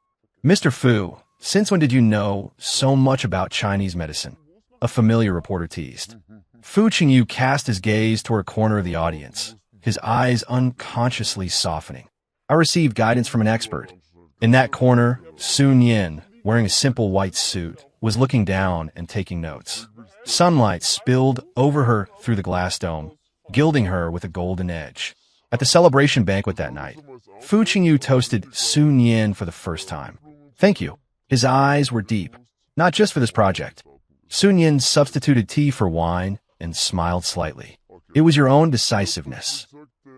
"Mr. Fu, since when did you know so much about Chinese medicine?" a familiar reporter teased. Fu Qingyu cast his gaze toward a corner of the audience, his eyes unconsciously softening. "I received guidance from an expert." In that corner, Sun Yin, wearing a simple white suit, was looking down and taking notes. Sunlight spilled over her through the glass dome, gilding her with a golden edge. At the celebration banquet that night, Fu Qingyu toasted Sun Yin for the first time. "Thank you." His eyes were deep, not just for this project. Sun Yin substituted tea for wine and smiled slightly. "It was your own decisiveness."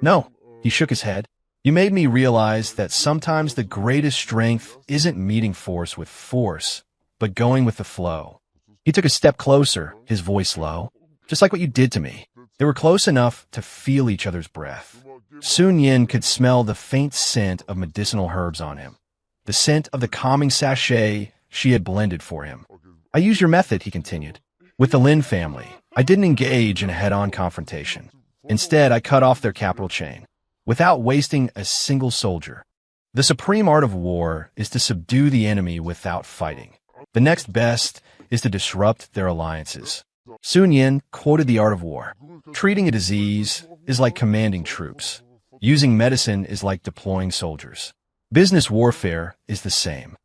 "No," he shook his head. "You made me realize that sometimes the greatest strength isn't meeting force with force, but going with the flow." He took a step closer, his voice low. "Just like what you did to me." They were close enough to feel each other's breath. Sun Yin could smell the faint scent of medicinal herbs on him, the scent of the calming sachet she had blended for him. "I used your method," he continued. "With the Lin family, I didn't engage in a head-on confrontation. Instead, I cut off their capital chain, without wasting a single soldier. The supreme art of war is to subdue the enemy without fighting. The next best is to disrupt their alliances." Sun Yin quoted the art of war. "Treating a disease is like commanding troops. Using medicine is like deploying soldiers. Business warfare is the same."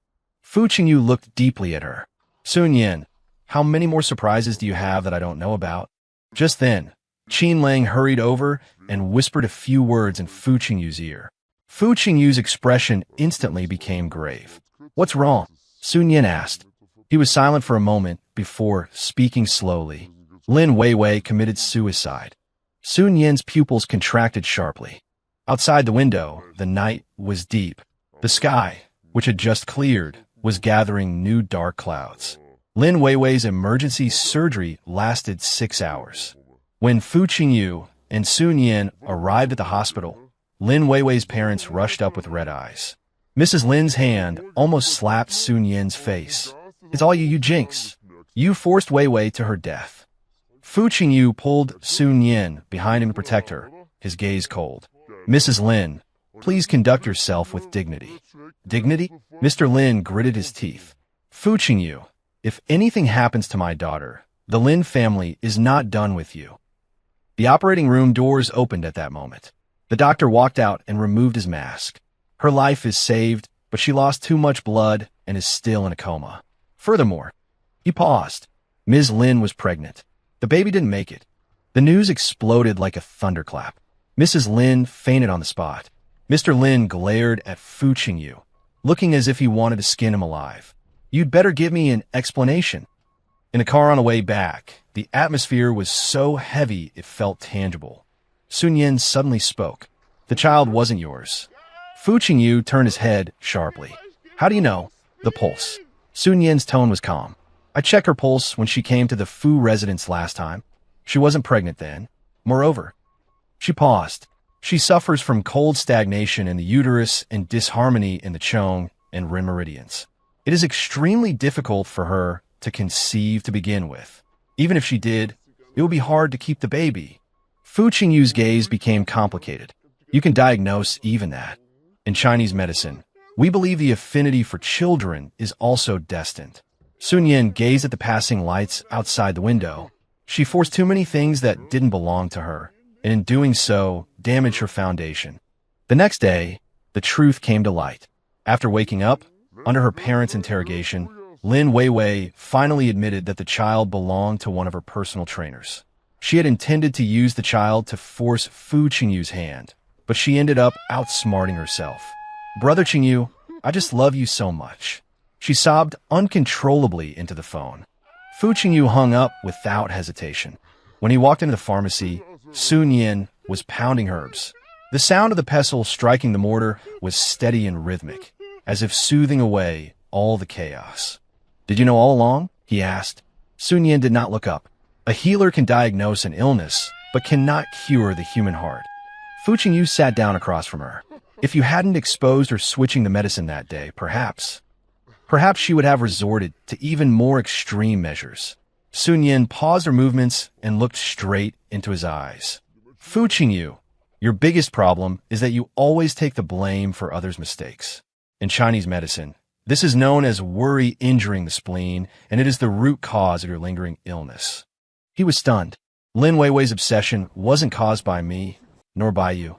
Fu Qingyu looked deeply at her. "Sun Yin, how many more surprises do you have that I don't know about?" Just then, Qin Lang hurried over and whispered a few words in Fu Qingyu's ear. Fu Qingyu's expression instantly became grave. "What's wrong?" Sun Yin asked. He was silent for a moment before speaking slowly. "Lin Weiwei committed suicide." Sun Yin's pupils contracted sharply. Outside the window, the night was deep, The sky, which had just cleared, was gathering new dark clouds. Lin Weiwei's emergency surgery lasted 6 hours. When Fu Qingyu and Sun Yin arrived at the hospital, Lin Weiwei's parents rushed up with red eyes. Mrs. Lin's hand almost slapped Sun Yin's face. "It's all you jinx. You forced Weiwei to her death." Fu Qingyu pulled Sun Yin behind him to protect her, his gaze cold. "Mrs. Lin, please conduct yourself with dignity." "Dignity?" Mr. Lin gritted his teeth. "Fu Qingyu, if anything happens to my daughter, the Lin family is not done with you." The operating room doors opened at that moment. The doctor walked out and removed his mask. "Her life is saved, but she lost too much blood and is still in a coma. Furthermore," he paused, "Ms. Lin was pregnant. The baby didn't make it." The news exploded like a thunderclap. Mrs. Lin fainted on the spot. Mr. Lin glared at Fu Qingyu, looking as if he wanted to skin him alive. "You'd better give me an explanation." In a car on the way back, the atmosphere was so heavy it felt tangible. Sun Yin suddenly spoke. "The child wasn't yours." Fu Qingyu turned his head sharply. "How do you know?" "The pulse." Sun Yin's tone was calm. "I checked her pulse when she came to the Fu residence last time. She wasn't pregnant then. Moreover," she paused, "she suffers from cold stagnation in the uterus and disharmony in the Chong and Rim meridians. It is extremely difficult for her to conceive to begin with. Even if she did, it would be hard to keep the baby." Fu Qingyu's gaze became complicated. "You can diagnose even that. In Chinese medicine, we believe the affinity for children is also destined." Sun Yin gazed at the passing lights outside the window. She forced too many things that didn't belong to her, and in doing so, damaged her foundation. The next day, the truth came to light. After waking up, under her parents' interrogation, Lin Weiwei finally admitted that the child belonged to one of her personal trainers. She had intended to use the child to force Fu Qingyu's hand, but she ended up outsmarting herself. "Brother Qingyu, I just love you so much." She sobbed uncontrollably into the phone. Fu Qingyu hung up without hesitation. When he walked into the pharmacy, Sun Yin was pounding herbs. The sound of the pestle striking the mortar was steady and rhythmic, as if soothing away all the chaos. "Did you know all along?" he asked. Sun Yin did not look up. A healer can diagnose an illness, but cannot cure the human heart. Fu Qingyu sat down across from her. If you hadn't exposed her switching the medicine that day, perhaps she would have resorted to even more extreme measures. Sun Yin paused her movements and looked straight into his eyes. "Fu Qingyu, your biggest problem is that you always take the blame for others' mistakes. In Chinese medicine, this is known as worry injuring the spleen, and it is the root cause of your lingering illness." He was stunned. Lin Weiwei's obsession wasn't caused by me, nor by you.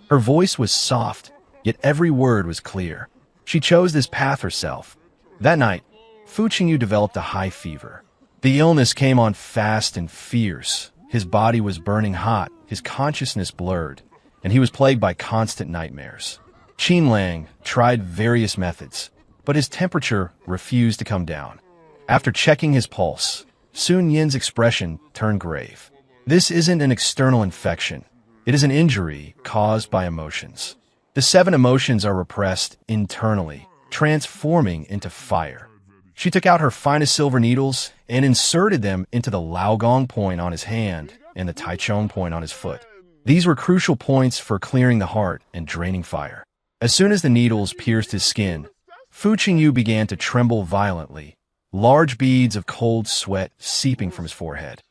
Her voice was soft, yet every word was clear. She chose this path herself. That night, Fu Qingyu developed a high fever. The illness came on fast and fierce. His body was burning hot, his consciousness blurred, and he was plagued by constant nightmares. Qin Lang tried various methods, but his temperature refused to come down. After checking his pulse, Sun Yin's expression turned grave. "This isn't an external infection. It is an injury caused by emotions. The 7 emotions are repressed internally, transforming into fire." She took out her finest silver needles and inserted them into the Laogong point on his hand and the Taichung point on his foot. These were crucial points for clearing the heart and draining fire. As soon as the needles pierced his skin, Fu Qingyu began to tremble violently, large beads of cold sweat seeping from his forehead.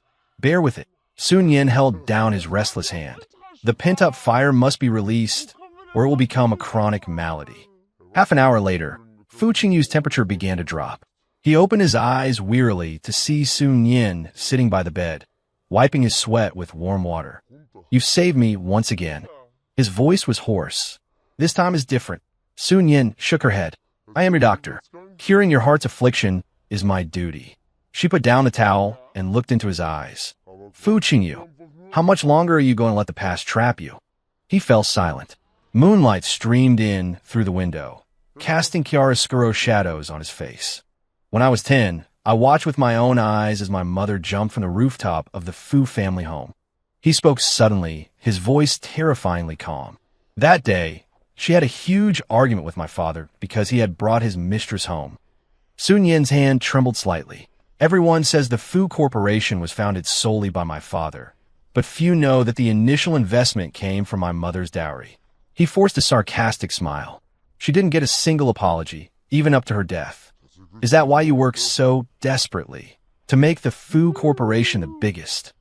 "Bear with it." Sun Yin held down his restless hand. "The pent-up fire must be released, or it will become a chronic malady." Half an hour later, Fu Qingyu's temperature began to drop. He opened his eyes wearily to see Sun Yin sitting by the bed, wiping his sweat with warm water. "You've saved me once again." His voice was hoarse. "This time is different." Sun Yin shook her head. "I am your doctor. Curing your heart's affliction is my duty." She put down the towel and looked into his eyes. "Fu Qingyu, how much longer are you going to let the past trap you?" He fell silent. Moonlight streamed in through the window, casting chiaroscuro shadows on his face. "When I was 10, I watched with my own eyes as my mother jumped from the rooftop of the Fu family home." He spoke suddenly, his voice terrifyingly calm. "That day, She had a huge argument with my father because he had brought his mistress home. Sun Yin's hand trembled slightly. Everyone says the Fu Corporation was founded solely by my father, but few know that the initial investment came from my mother's dowry. He forced a sarcastic smile. She didn't get a single apology, even up to her death. Is that why you work so desperately? To make the Fu Corporation the biggest?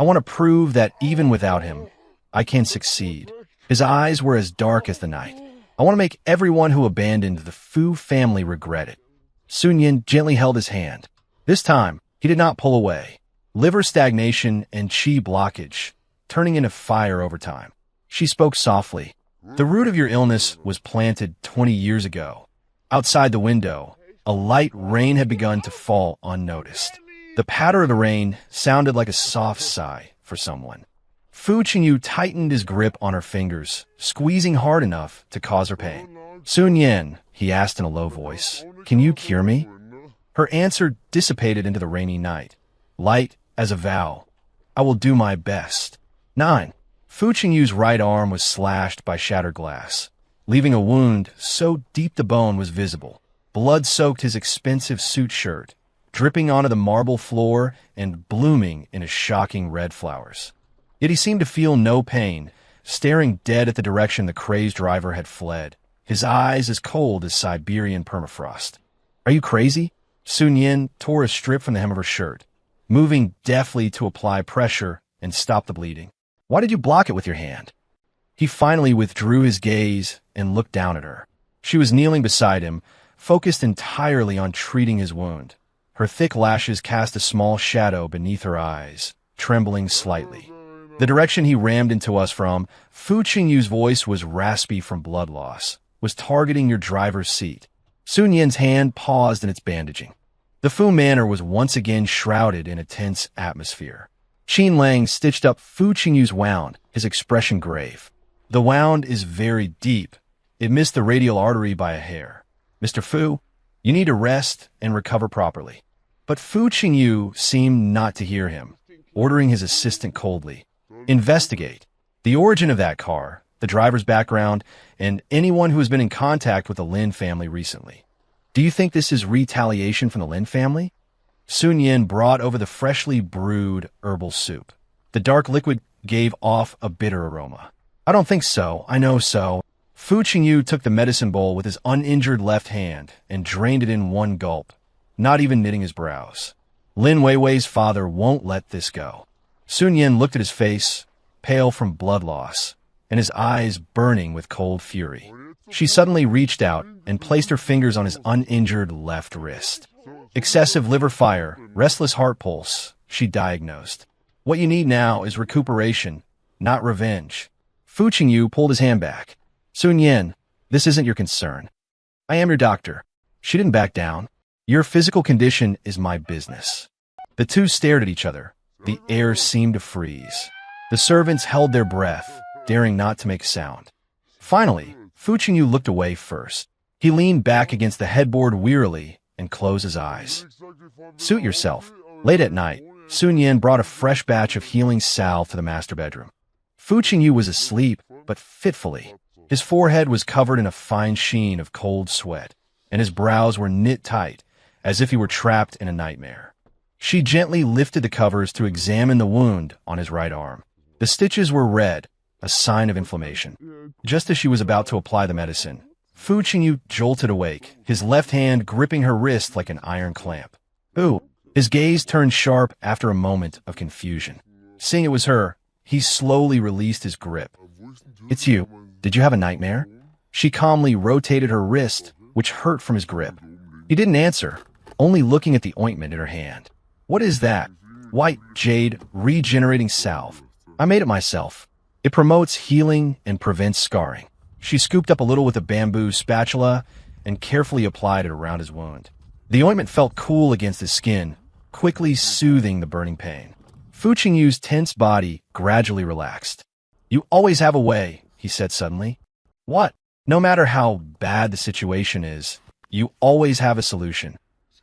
I want to prove that even without him, I can succeed. His eyes were as dark as the night. I want to make everyone who abandoned the Fu family regret it. Sun Yin gently held his hand. This time, he did not pull away. Liver stagnation and qi blockage, turning into fire over time. She spoke softly. The root of your illness was planted 20 years ago. Outside the window, a light rain had begun to fall unnoticed. The patter of the rain sounded like a soft sigh for someone. Fu Qingyu tightened his grip on her fingers, squeezing hard enough to cause her pain. Sun Yin, he asked in a low voice, can you cure me? Her answer dissipated into the rainy night. Light as a vow. I will do my best. 9. Fu Qingyu's right arm was slashed by shattered glass, leaving a wound so deep the bone was visible. Blood soaked his expensive suit shirt, dripping onto the marble floor and blooming into shocking red flowers. Yet he seemed to feel no pain, staring dead at the direction the crazed driver had fled, his eyes as cold as Siberian permafrost. Are you crazy? Sun Yin tore a strip from the hem of her shirt, moving deftly to apply pressure and stop the bleeding. Why did you block it with your hand? He finally withdrew his gaze and looked down at her. She was kneeling beside him, focused entirely on treating his wound. Her thick lashes cast a small shadow beneath her eyes, trembling slightly. The direction he rammed into us from, Fu Qingyu's voice was raspy from blood loss, was targeting your driver's seat. Sun Yin's hand paused in its bandaging. The Fu Manor was once again shrouded in a tense atmosphere. Qin Lang stitched up Fu Qingyu's wound, his expression grave. The wound is very deep. It missed the radial artery by a hair. Mr. Fu, you need to rest and recover properly. But Fu Qingyu seemed not to hear him, ordering his assistant coldly. Investigate the origin of that car, the driver's background, and anyone who has been in contact with the Lin family recently. Do you think this is retaliation from the Lin family? Sun Yin brought over the freshly brewed herbal soup. The dark liquid gave off a bitter aroma. I don't think so. I know so. Fu Qingyu took the medicine bowl with his uninjured left hand and drained it in one gulp, not even knitting his brows. Lin Weiwei's father won't let this go. Sun Yin looked at his face, pale from blood loss, and his eyes burning with cold fury. She suddenly reached out and placed her fingers on his uninjured left wrist. Excessive liver fire, restless heart pulse, she diagnosed. What you need now is recuperation, not revenge. Fu Qingyu pulled his hand back. Sun Yin, this isn't your concern. I am your doctor. She didn't back down. Your physical condition is my business. The two stared at each other. The air seemed to freeze. The servants held their breath, daring not to make a sound. Finally, Fu Qingyu looked away first. He leaned back against the headboard wearily and closed his eyes. Suit yourself. Late at night, Sun Yin brought a fresh batch of healing salve to the master bedroom. Fu Qingyu was asleep, but fitfully. His forehead was covered in a fine sheen of cold sweat, and his brows were knit tight, as if he were trapped in a nightmare. She gently lifted the covers to examine the wound on his right arm. The stitches were red, a sign of inflammation. Just as she was about to apply the medicine, Fu Qingyu jolted awake, his left hand gripping her wrist like an iron clamp. Ooh! His gaze turned sharp after a moment of confusion. Seeing it was her, he slowly released his grip. It's you. Did you have a nightmare? She calmly rotated her wrist, which hurt from his grip. He didn't answer, only looking at the ointment in her hand. What is that? White jade regenerating salve. I made it myself. It promotes healing and prevents scarring. She scooped up a little with a bamboo spatula and carefully applied it around his wound. The ointment felt cool against his skin, quickly soothing the burning pain. Fu Qingyu's tense body gradually relaxed. You always have a way, he said suddenly. What? No matter how bad the situation is, you always have a solution.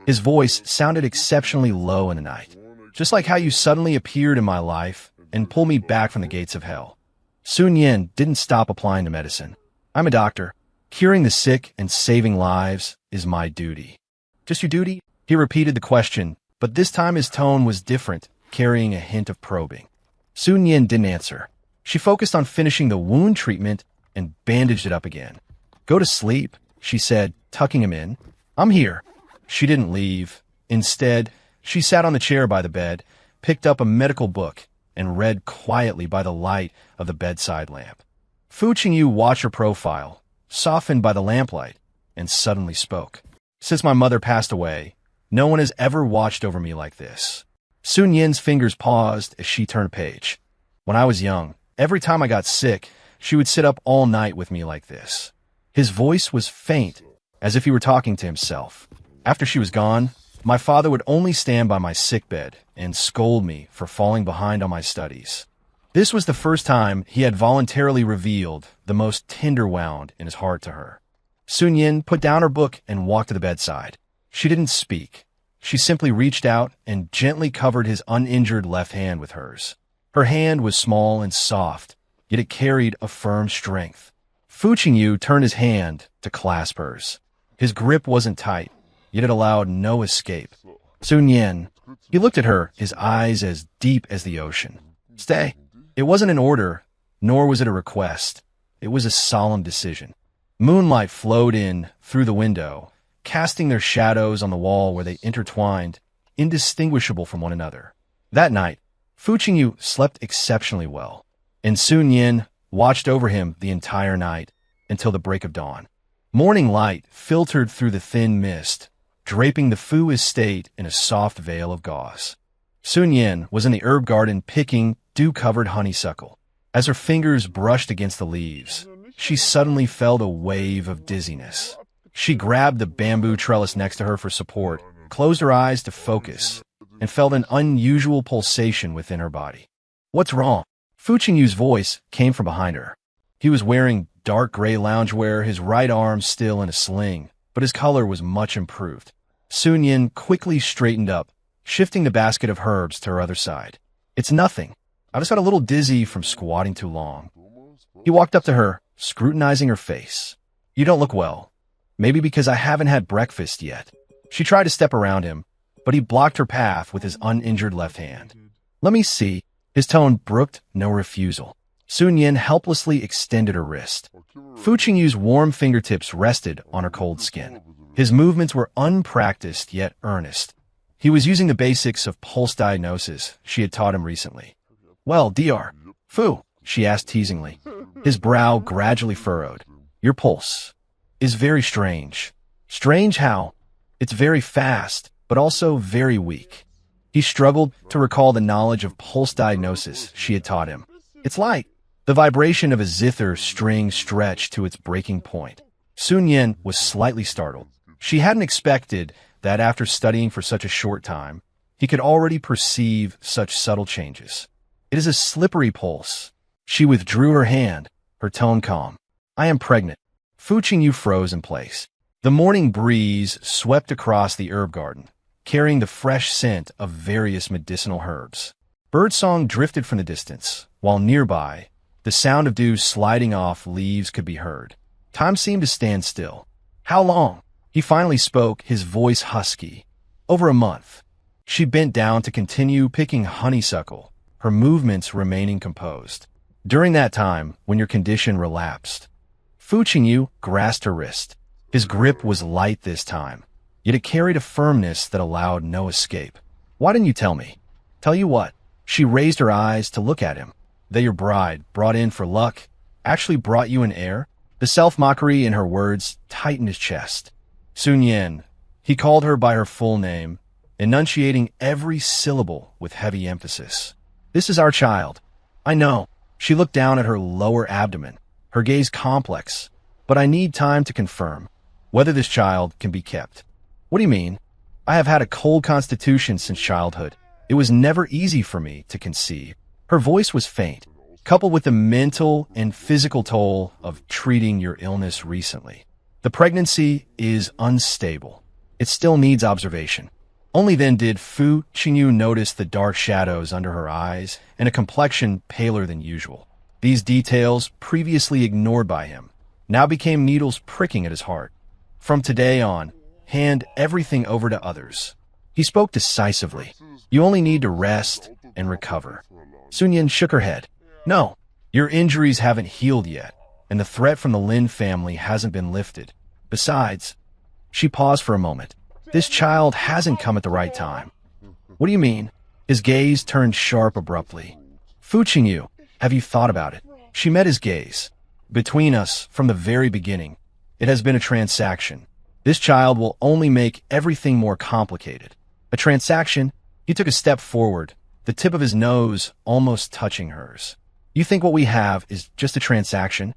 His voice sounded exceptionally low in the night, just like how you suddenly appeared in my life and pulled me back from the gates of hell. Sun Yin didn't stop applying the medicine. I'm a doctor. Curing the sick and saving lives is my duty. Just your duty? He repeated the question, but this time his tone was different, carrying a hint of probing. Sun Yin didn't answer. She focused on finishing the wound treatment and bandaged it up again. Go to sleep, she said, tucking him in. I'm here. She didn't leave. Instead, she sat on the chair by the bed, picked up a medical book, and read quietly by the light of the bedside lamp. Fu Qingyu watched her profile, softened by the lamplight, and suddenly spoke. Since my mother passed away, no one has ever watched over me like this. Sun Yin's fingers paused as she turned a page. When I was young, every time I got sick, she would sit up all night with me like this. His voice was faint, as if he were talking to himself. After she was gone, my father would only stand by my sickbed and scold me for falling behind on my studies. This was the first time he had voluntarily revealed the most tender wound in his heart to her. Sun Yin put down her book and walked to the bedside. She didn't speak. She simply reached out and gently covered his uninjured left hand with hers. Her hand was small and soft, yet it carried a firm strength. Fu Qingyu turned his hand to clasp hers. His grip wasn't tight, yet it allowed no escape. Sun Yin, he looked at her, his eyes as deep as the ocean. Stay. It wasn't an order, nor was it a request. It was a solemn decision. Moonlight flowed in through the window, casting their shadows on the wall where they intertwined, indistinguishable from one another. That night, Fu Qingyu slept exceptionally well, and Sun Yin watched over him the entire night until the break of dawn. Morning light filtered through the thin mist, draping the Fu estate in a soft veil of gauze. Sun Yin was in the herb garden picking dew-covered honeysuckle. As her fingers brushed against the leaves, she suddenly felt a wave of dizziness. She grabbed the bamboo trellis next to her for support, closed her eyes to focus, and felt an unusual pulsation within her body. What's wrong? Fu Qingyu's voice came from behind her. He was wearing dark gray loungewear, his right arm still in a sling, but his color was much improved. Sun Yin quickly straightened up, shifting the basket of herbs to her other side. It's nothing. I just got a little dizzy from squatting too long. He walked up to her, scrutinizing her face. You don't look well. Maybe because I haven't had breakfast yet. She tried to step around him, but he blocked her path with his uninjured left hand. Let me see. His tone brooked no refusal. Sun Yin helplessly extended her wrist. Fu Qingyu's warm fingertips rested on her cold skin. His movements were unpracticed yet earnest. He was using the basics of pulse diagnosis she had taught him recently. Well, Dr. Fu, she asked teasingly. His brow gradually furrowed. Your pulse is very strange. Strange how? It's very fast, but also very weak. He struggled to recall the knowledge of pulse diagnosis she had taught him. It's light. The vibration of a zither string stretched to its breaking point. Sun Yin was slightly startled. She hadn't expected that after studying for such a short time, he could already perceive such subtle changes. It is a slippery pulse. She withdrew her hand, her tone calm. I am pregnant. Fu Qingyu froze in place. The morning breeze swept across the herb garden, carrying the fresh scent of various medicinal herbs. Birdsong drifted from the distance, while nearby, the sound of dew sliding off leaves could be heard. Time seemed to stand still. How long? He finally spoke, his voice husky. Over a month. She bent down to continue picking honeysuckle, her movements remaining composed. During that time, when your condition relapsed, Fu Qingyu grasped her wrist. His grip was light this time, yet it carried a firmness that allowed no escape. Why didn't you tell me? Tell you what? She raised her eyes to look at him. That your bride, brought in for luck, actually brought you an heir? The self-mockery in her words tightened his chest. Sun Yin, he called her by her full name, enunciating every syllable with heavy emphasis. This is our child. I know. She looked down at her lower abdomen, her gaze complex, but I need time to confirm whether this child can be kept. What do you mean? I have had a cold constitution since childhood. It was never easy for me to conceive. Her voice was faint, coupled with the mental and physical toll of treating your illness recently. The pregnancy is unstable. It still needs observation. Only then did Fu Qingyu notice the dark shadows under her eyes and a complexion paler than usual. These details, previously ignored by him, now became needles pricking at his heart. From today on, hand everything over to others. He spoke decisively. You only need to rest and recover. Sun Yin shook her head. No, your injuries haven't healed yet, and the threat from the Lin family hasn't been lifted. Besides, she paused for a moment. This child hasn't come at the right time. What do you mean? His gaze turned sharp abruptly. Fu Qingyu, have you thought about it? She met his gaze. Between us, from the very beginning, it has been a transaction. This child will only make everything more complicated. A transaction? He took a step forward, the tip of his nose almost touching hers. You think what we have is just a transaction?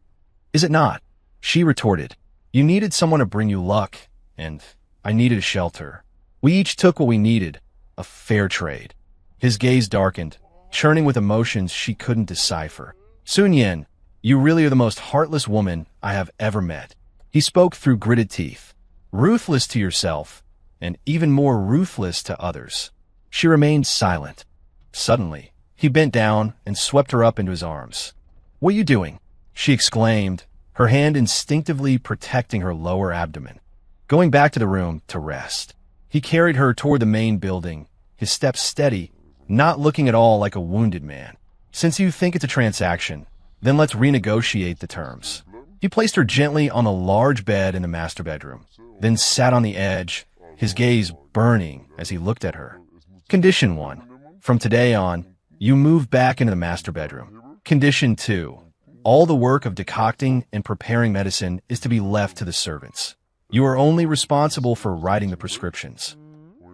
Is it not? She retorted. You needed someone to bring you luck, and I needed a shelter. We each took what we needed, a fair trade. His gaze darkened, churning with emotions she couldn't decipher. Sun Yin, you really are the most heartless woman I have ever met. He spoke through gritted teeth. Ruthless to yourself, and even more ruthless to others. She remained silent. Suddenly, he bent down and swept her up into his arms. What are you doing? She exclaimed, her hand instinctively protecting her lower abdomen. Going back to the room to rest. He carried her toward the main building, his steps steady, not looking at all like a wounded man. Since you think it's a transaction, then let's renegotiate the terms. He placed her gently on a large bed in the master bedroom, then sat on the edge, his gaze burning as he looked at her. Condition 1. From today on, you move back into the master bedroom. Condition 2. All the work of decocting and preparing medicine is to be left to the servants. You are only responsible for writing the prescriptions.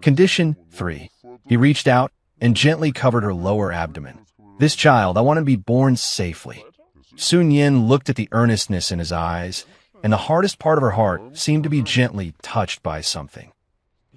Condition 3. He reached out and gently covered her lower abdomen. This child, I want to be born safely. Sun Yin looked at the earnestness in his eyes, and the hardest part of her heart seemed to be gently touched by something.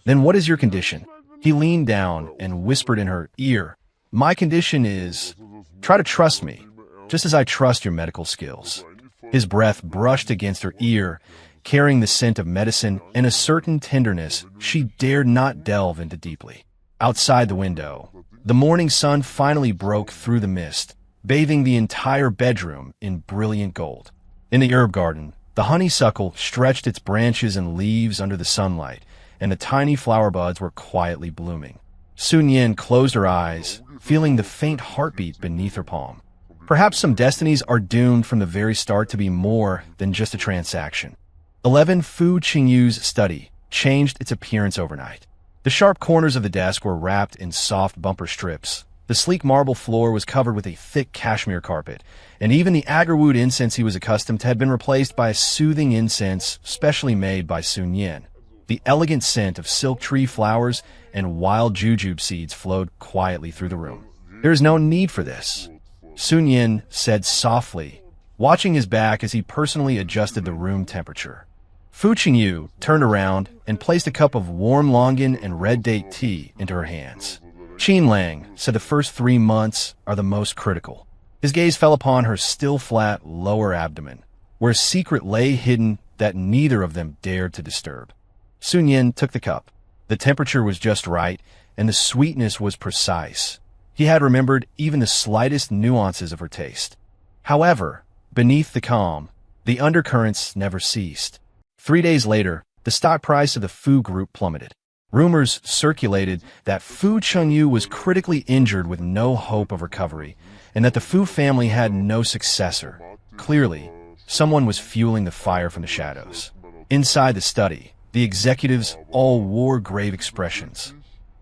Then what is your condition? He leaned down and whispered in her ear, My condition is, try to trust me, just as I trust your medical skills. His breath brushed against her ear, carrying the scent of medicine and a certain tenderness she dared not delve into deeply. Outside the window, the morning sun finally broke through the mist, bathing the entire bedroom in brilliant gold. In the herb garden, the honeysuckle stretched its branches and leaves under the sunlight, and the tiny flower buds were quietly blooming. Sun Yin closed her eyes, feeling the faint heartbeat beneath her palm. Perhaps some destinies are doomed from the very start to be more than just a transaction. 11 Fu Qingyu's study changed its appearance overnight. The sharp corners of the desk were wrapped in soft bumper strips. The sleek marble floor was covered with a thick cashmere carpet, and even the agarwood incense he was accustomed to had been replaced by a soothing incense specially made by Sun Yin. The elegant scent of silk tree flowers and wild jujube seeds flowed quietly through the room. There is no need for this, Sun Yin said softly, watching his back as he personally adjusted the room temperature. Fu Qingyu turned around and placed a cup of warm longan and red date tea into her hands. Qin Lang said the first 3 months are the most critical. His gaze fell upon her still flat lower abdomen, where a secret lay hidden that neither of them dared to disturb. Sun Yin took the cup. The temperature was just right, and the sweetness was precise. He had remembered even the slightest nuances of her taste. However, beneath the calm, the undercurrents never ceased. 3 days later, the stock price of the Fu Group plummeted. Rumors circulated that Fu Qingyu was critically injured with no hope of recovery, and that the Fu family had no successor. Clearly, someone was fueling the fire from the shadows. Inside the study, the executives all wore grave expressions.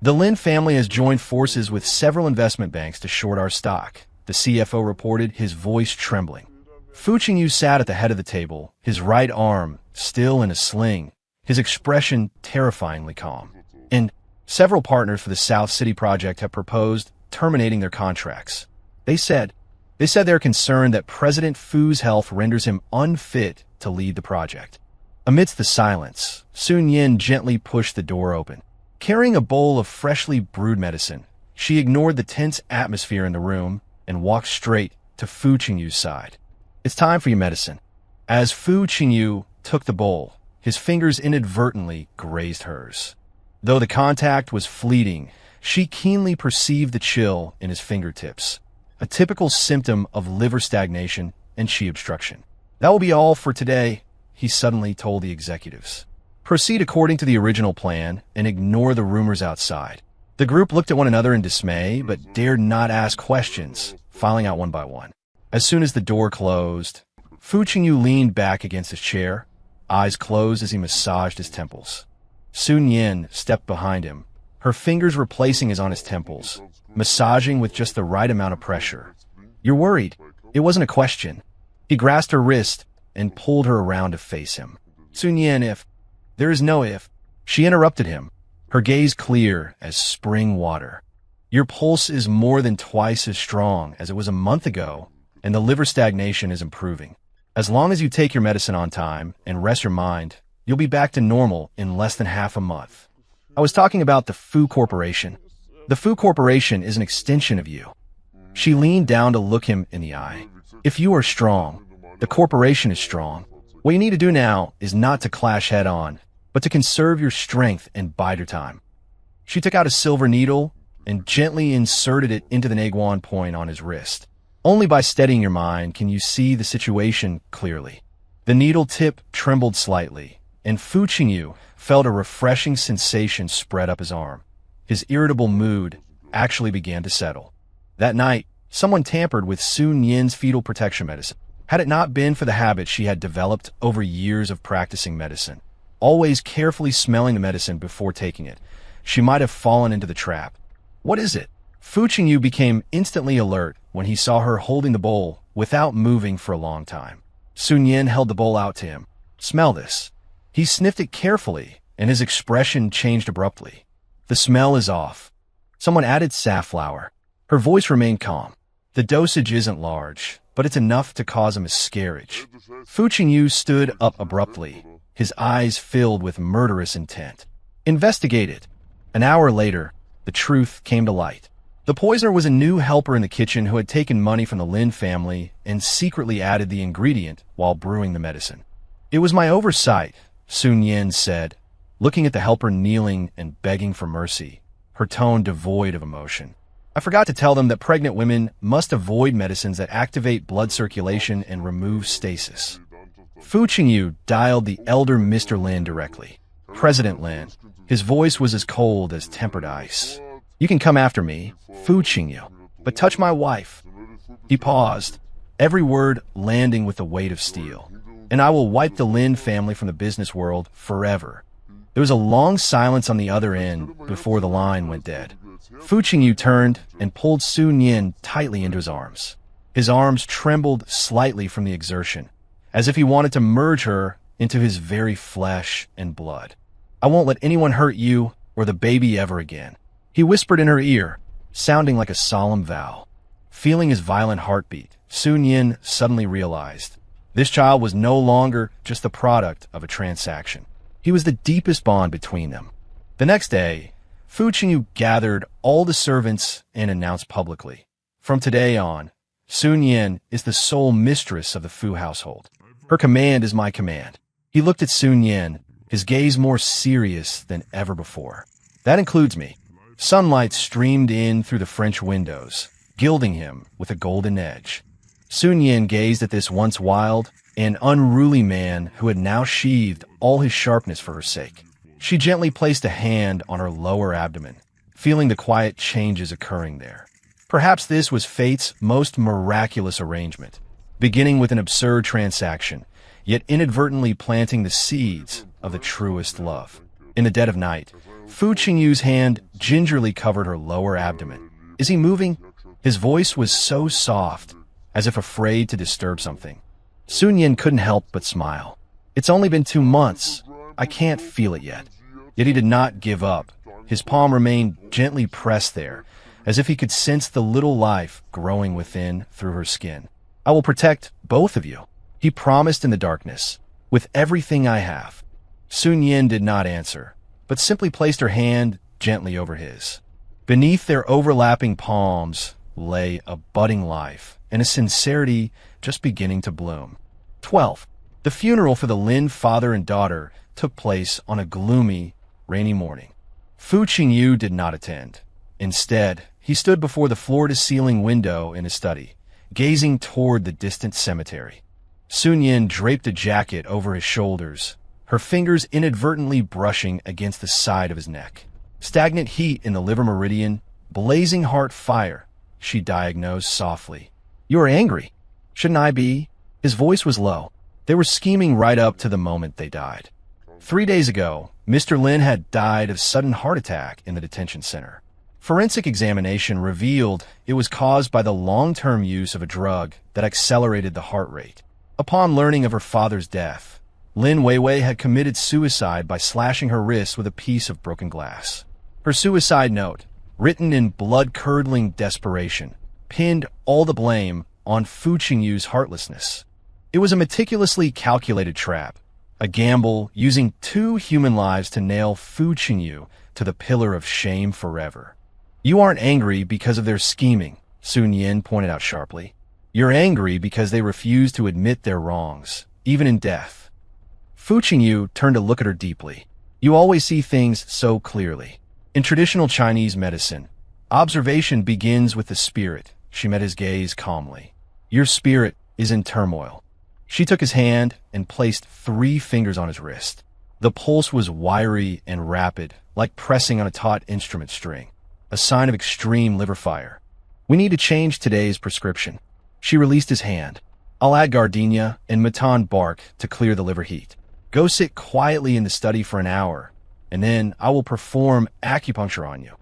The Lin family has joined forces with several investment banks to short our stock, the CFO reported, his voice trembling. Fu Qingyu sat at the head of the table, his right arm still in a sling, his expression terrifyingly calm. And several partners for the South City project have proposed terminating their contracts. They said they're concerned that President Fu's health renders him unfit to lead the project. Amidst the silence, Sun Yin gently pushed the door open. Carrying a bowl of freshly brewed medicine, she ignored the tense atmosphere in the room and walked straight to Fu Qingyu's side. It's time for your medicine. As Fu Qingyu took the bowl, his fingers inadvertently grazed hers. Though the contact was fleeting, she keenly perceived the chill in his fingertips, a typical symptom of liver stagnation and qi obstruction. That will be all for today, he suddenly told the executives. Proceed according to the original plan and ignore the rumors outside. The group looked at one another in dismay, but dared not ask questions, filing out one by one. As soon as the door closed, Fu Qingyu leaned back against his chair, eyes closed as he massaged his temples. Sun Yin stepped behind him, her fingers replacing his on his temples, massaging with just the right amount of pressure. You're worried. It wasn't a question. He grasped her wrist and pulled her around to face him. Sun Yin, if... There is no if. She interrupted him, her gaze clear as spring water. Your pulse is more than twice as strong as it was a month ago, and the liver stagnation is improving. As long as you take your medicine on time and rest your mind, you'll be back to normal in less than half a month. I was talking about the Fu Corporation. The Fu Corporation is an extension of you. She leaned down to look him in the eye. If you are strong, the corporation is strong. What you need to do now is not to clash head on, but to conserve your strength and bide your time. She took out a silver needle and gently inserted it into the Naguan point on his wrist. Only by steadying your mind can you see the situation clearly. The needle tip trembled slightly, and Fu Qingyu felt a refreshing sensation spread up his arm. His irritable mood actually began to settle. That night, someone tampered with Sun Yin's fetal protection medicine. Had it not been for the habit she had developed over years of practicing medicine, always carefully smelling the medicine before taking it, she might have fallen into the trap. What is it? Fu Qingyu became instantly alert when he saw her holding the bowl without moving for a long time. Sun Yin held the bowl out to him. Smell this. He sniffed it carefully, and his expression changed abruptly. The smell is off. Someone added safflower. Her voice remained calm. The dosage isn't large, but it's enough to cause a miscarriage. Fu Qingyu stood up abruptly, his eyes filled with murderous intent. Investigate it. An hour later, the truth came to light. The poisoner was a new helper in the kitchen who had taken money from the Lin family and secretly added the ingredient while brewing the medicine. It was my oversight, Sun Yin said, looking at the helper kneeling and begging for mercy, her tone devoid of emotion. I forgot to tell them that pregnant women must avoid medicines that activate blood circulation and remove stasis. Fu Qingyu dialed the elder Mr. Lin directly. President Lin. His voice was as cold as tempered ice. You can come after me, Fu Qingyu, but touch my wife. He paused, every word landing with the weight of steel. And I will wipe the Lin family from the business world forever. There was a long silence on the other end before the line went dead. Fu Qingyu turned and pulled Sun Yin tightly into his arms. His arms trembled slightly from the exertion, as if he wanted to merge her into his very flesh and blood. I won't let anyone hurt you or the baby ever again, he whispered in her ear, sounding like a solemn vow. Feeling his violent heartbeat, Sun Yin suddenly realized this child was no longer just the product of a transaction. He was the deepest bond between them. The next day, Fu Qingyu gathered all the servants and announced publicly, from today on, Sun Yin is the sole mistress of the Fu household. Her command is my command. He looked at Sun Yin, his gaze more serious than ever before. That includes me. Sunlight streamed in through the French windows, gilding him with a golden edge. Sun Yin gazed at this once wild and unruly man who had now sheathed all his sharpness for her sake. She gently placed a hand on her lower abdomen, feeling the quiet changes occurring there. Perhaps this was fate's most miraculous arrangement, beginning with an absurd transaction, yet inadvertently planting the seeds of the truest love. In the dead of night, Fu Qingyu's hand gingerly covered her lower abdomen. Is he moving? His voice was so soft, as if afraid to disturb something. Sun Yin couldn't help but smile. It's only been 2 months. I can't feel it yet. Yet he did not give up. His palm remained gently pressed there, as if he could sense the little life growing within through her skin. I will protect both of you, he promised in the darkness, with everything I have. Sun Yin did not answer, but simply placed her hand gently over his. Beneath their overlapping palms lay a budding life and a sincerity just beginning to bloom. 12. The funeral for the Lin father and daughter took place on a gloomy, rainy morning. Fu Qingyu did not attend. Instead, he stood before the floor-to-ceiling window in his study, gazing toward the distant cemetery. Sun Yin draped a jacket over his shoulders, her fingers inadvertently brushing against the side of his neck. Stagnant heat in the liver meridian, blazing heart fire, she diagnosed softly. "You are angry. Shouldn't I be?" His voice was low. They were scheming right up to the moment they died. 3 days ago, Mr. Lin had died of sudden heart attack in the detention center. Forensic examination revealed it was caused by the long-term use of a drug that accelerated the heart rate. Upon learning of her father's death, Lin Weiwei had committed suicide by slashing her wrist with a piece of broken glass. Her suicide note, written in blood-curdling desperation, pinned all the blame on Fu Qingyu's heartlessness. It was a meticulously calculated trap, a gamble using 2 human lives to nail Fu Qingyu to the pillar of shame forever. "You aren't angry because of their scheming," Sun Yin pointed out sharply. "You're angry because they refuse to admit their wrongs, even in death." Fu Qingyu turned to look at her deeply. "You always see things so clearly. In traditional Chinese medicine, observation begins with the spirit." She met his gaze calmly. "Your spirit is in turmoil." She took his hand and placed 3 fingers on his wrist. The pulse was wiry and rapid, like pressing on a taut instrument string, a sign of extreme liver fire. "We need to change today's prescription." She released his hand. "I'll add gardenia and matan bark to clear the liver heat. Go sit quietly in the study for an hour, and then I will perform acupuncture on you."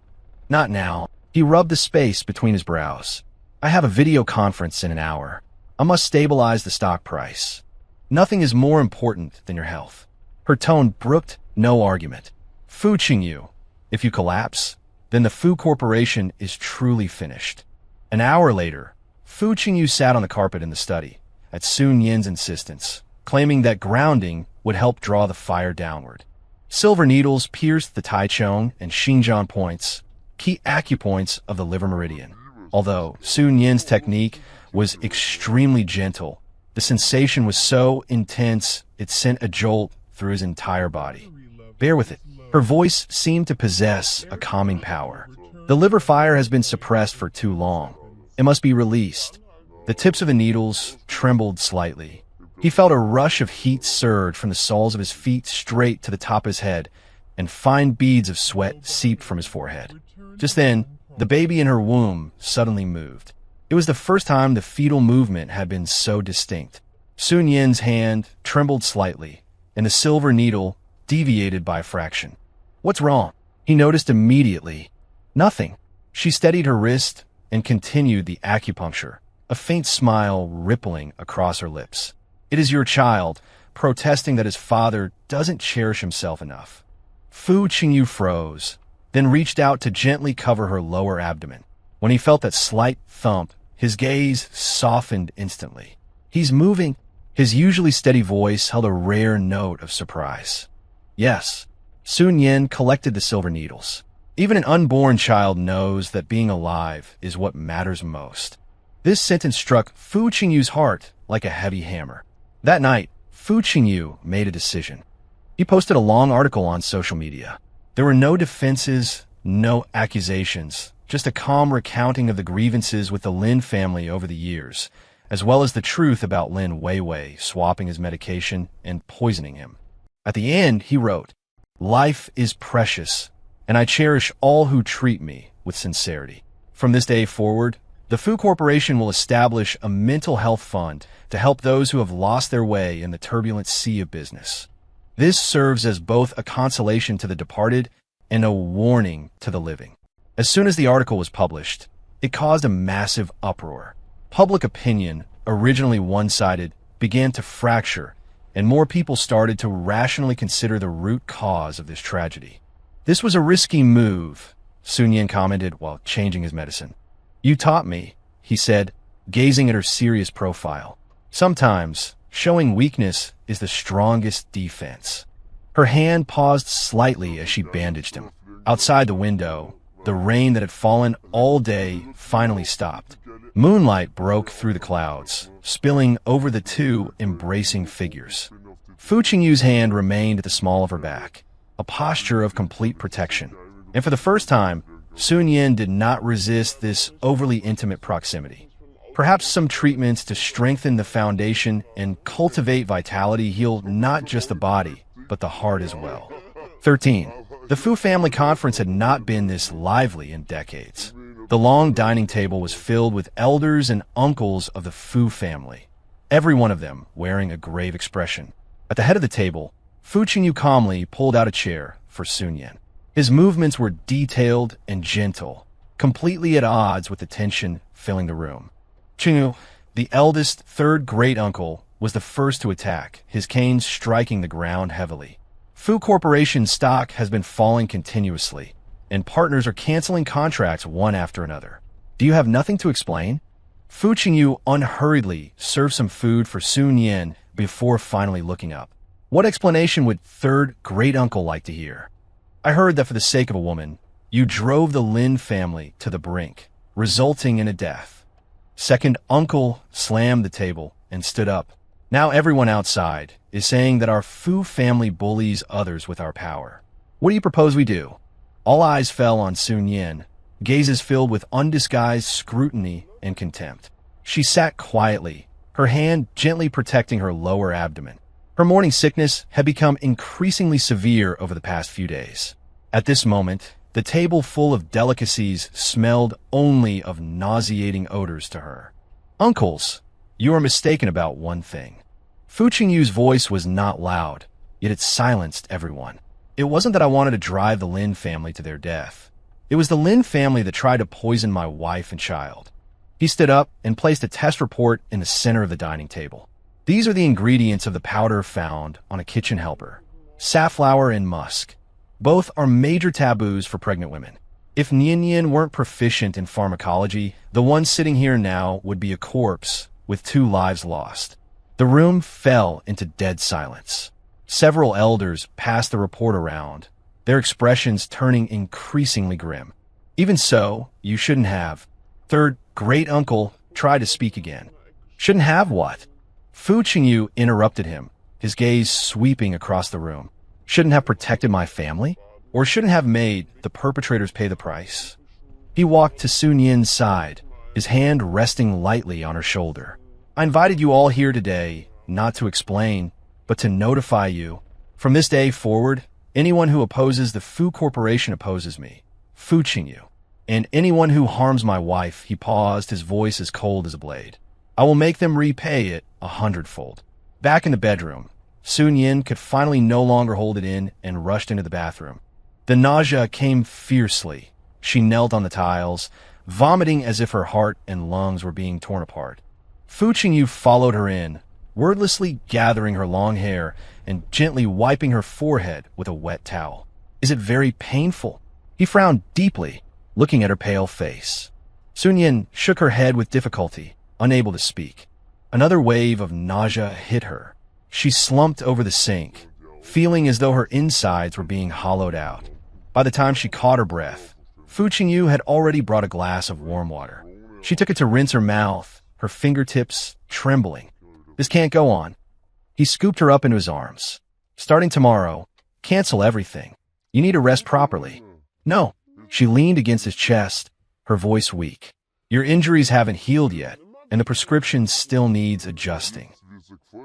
"Not now." He rubbed the space between his brows. "I have a video conference in an hour. I must stabilize the stock price. Nothing is more important than your health." Her tone brooked no argument. "Fu Qingyu, if you collapse, then the Fu Corporation is truly finished." An hour later, Fu Qingyu sat on the carpet in the study, at Sun Yin's insistence, claiming that grounding would help draw the fire downward. Silver needles pierced the Taichung and Xinjiang points, key acupoints of the liver meridian. Although Sun Yin's technique was extremely gentle, the sensation was so intense it sent a jolt through his entire body. "Bear with it." Her voice seemed to possess a calming power. "The liver fire has been suppressed for too long. It must be released." The tips of the needles trembled slightly. He felt a rush of heat surge from the soles of his feet straight to the top of his head, and fine beads of sweat seeped from his forehead. Just then, the baby in her womb suddenly moved. It was the first time the fetal movement had been so distinct. Sun Yin's hand trembled slightly, and the silver needle deviated by a fraction. "What's wrong?" He noticed immediately. "Nothing." She steadied her wrist and continued the acupuncture, a faint smile rippling across her lips. "It is your child, protesting that his father doesn't cherish himself enough." Fu Qingyu froze, then reached out to gently cover her lower abdomen. When he felt that slight thump, his gaze softened instantly. "He's moving." His usually steady voice held a rare note of surprise. "Yes." Sun Yin collected the silver needles. Even an unborn child knows that being alive is what matters most. This sentence struck Fu Qingyu's heart like a heavy hammer. That night, Fu Qingyu made a decision. He posted a long article on social media. There were no defenses, no accusations, just a calm recounting of the grievances with the Lin family over the years, as well as the truth about Lin Weiwei swapping his medication and poisoning him. At the end, he wrote, "Life is precious, and I cherish all who treat me with sincerity. From this day forward, the Fu Corporation will establish a mental health fund to help those who have lost their way in the turbulent sea of business. This serves as both a consolation to the departed and a warning to the living." As soon as the article was published, it caused a massive uproar. Public opinion, originally one-sided, began to fracture, and more people started to rationally consider the root cause of this tragedy. "This was a risky move," Sun Yin commented while changing his medicine. "You taught me," he said, gazing at her serious profile. "Sometimes, showing weakness is the strongest defense." Her hand paused slightly as she bandaged him. Outside the window, the rain that had fallen all day finally stopped. Moonlight broke through the clouds, spilling over the 2 embracing figures. Fu Qingyu's hand remained at the small of her back, a posture of complete protection. And for the first time, Sun Yin did not resist this overly intimate proximity. Perhaps some treatments to strengthen the foundation and cultivate vitality heal not just the body, but the heart as well. 13. The Fu family conference had not been this lively in decades. The long dining table was filled with elders and uncles of the Fu family, every one of them wearing a grave expression. At the head of the table, Fu Qingyu calmly pulled out a chair for Sun Yan. His movements were detailed and gentle, completely at odds with the tension filling the room. Qingyu, the eldest third great-uncle, was the first to attack, his cane striking the ground heavily. Fu Corporation's stock has been falling continuously, and partners are canceling contracts one after another. Do you have nothing to explain? Fu Qingyu unhurriedly served some food for Sun Yan before finally looking up. What explanation would third great-uncle like to hear? I heard that for the sake of a woman, you drove the Lin family to the brink, resulting in a death. Second uncle slammed the table and stood up. Now everyone outside is saying that our Fu family bullies others with our power. What do you propose we do? All eyes fell on Sun Yan, gazes filled with undisguised scrutiny and contempt. She sat quietly, her hand gently protecting her lower abdomen. Her morning sickness had become increasingly severe over the past few days. At this moment, the table full of delicacies smelled only of nauseating odors to her. Uncles, you are mistaken about one thing. Fu Qingyu's voice was not loud, yet it silenced everyone. It wasn't that I wanted to drive the Lin family to their death. It was the Lin family that tried to poison my wife and child. He stood up and placed a test report in the center of the dining table. These are the ingredients of the powder found on a kitchen helper: safflower and musk. Both are major taboos for pregnant women. If Nian weren't proficient in pharmacology, the one sitting here now would be a corpse with 2 lives lost. The room fell into dead silence. Several elders passed the report around, their expressions turning increasingly grim. Even so, you shouldn't have. Third great-uncle tried to speak again. Shouldn't have what? Fu Qingyu interrupted him, his gaze sweeping across the room. Shouldn't have protected my family? Or shouldn't have made the perpetrators pay the price? He walked to Sun Yan's side, his hand resting lightly on her shoulder. I invited you all here today, not to explain, but to notify you. From this day forward, anyone who opposes the Fu Corporation opposes me, Fu Qingyu. And anyone who harms my wife, he paused, his voice as cold as a blade. I will make them repay it 100-fold. Back in the bedroom, Sun Yan could finally no longer hold it in and rushed into the bathroom. The nausea came fiercely. She knelt on the tiles, vomiting as if her heart and lungs were being torn apart. Fu Qingyu followed her in, wordlessly gathering her long hair and gently wiping her forehead with a wet towel. Is it very painful? He frowned deeply, looking at her pale face. Sun Yan shook her head with difficulty, unable to speak. Another wave of nausea hit her. She slumped over the sink, feeling as though her insides were being hollowed out. By the time she caught her breath, Fu Qingyu had already brought a glass of warm water. She took it to rinse her mouth, her fingertips trembling. This can't go on. He scooped her up into his arms. Starting tomorrow, cancel everything. You need to rest properly. No. She leaned against his chest, her voice weak. Your injuries haven't healed yet, and the prescription still needs adjusting.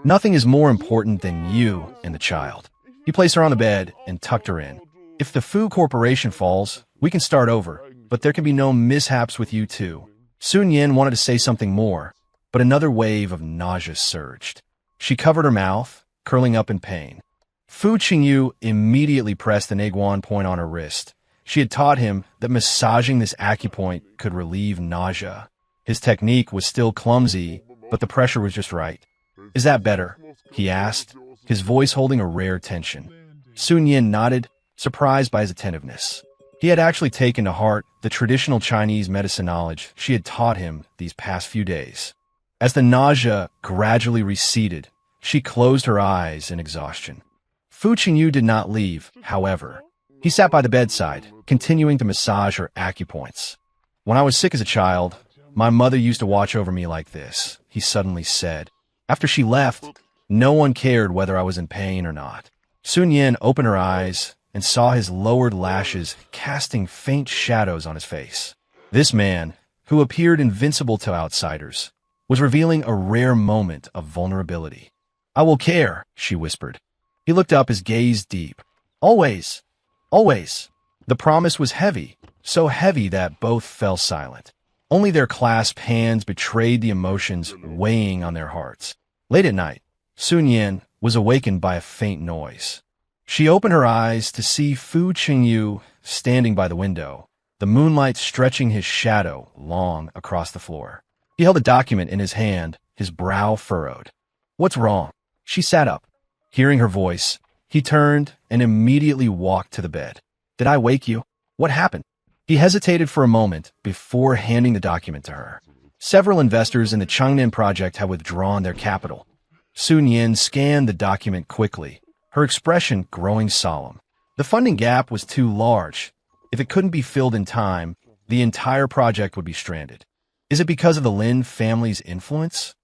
Nothing is more important than you and the child. He placed her on the bed and tucked her in. If the Fu Corporation falls, we can start over, but there can be no mishaps with you too. Sun Yan wanted to say something more, but another wave of nausea surged. She covered her mouth, curling up in pain. Fu Qingyu immediately pressed an Aiguan point on her wrist. She had taught him that massaging this acupoint could relieve nausea. His technique was still clumsy, but the pressure was just right. Is that better? He asked, his voice holding a rare tension. Sun Yan nodded, surprised by his attentiveness. He had actually taken to heart the traditional Chinese medicine knowledge she had taught him these past few days. As the nausea gradually receded, she closed her eyes in exhaustion. Fu Qingyu did not leave, however. He sat by the bedside, continuing to massage her acupoints. When I was sick as a child, my mother used to watch over me like this, he suddenly said. After she left, no one cared whether I was in pain or not. Sun Yan opened her eyes and saw his lowered lashes casting faint shadows on his face. This man, who appeared invincible to outsiders, was revealing a rare moment of vulnerability. "I will care," she whispered. He looked up, his gaze deep. "Always. Always." The promise was heavy, so heavy that both fell silent. Only their clasped hands betrayed the emotions weighing on their hearts. Late at night, Sun Yan was awakened by a faint noise. She opened her eyes to see Fu Qingyu standing by the window, the moonlight stretching his shadow long across the floor. He held a document in his hand, his brow furrowed. "What's wrong?" She sat up. Hearing her voice, he turned and immediately walked to the bed. "Did I wake you? What happened?" He hesitated for a moment before handing the document to her. Several investors in the Changnan project had withdrawn their capital. Sun Yan scanned the document quickly, her expression growing solemn. The funding gap was too large. If it couldn't be filled in time, the entire project would be stranded. Is it because of the Lin family's influence?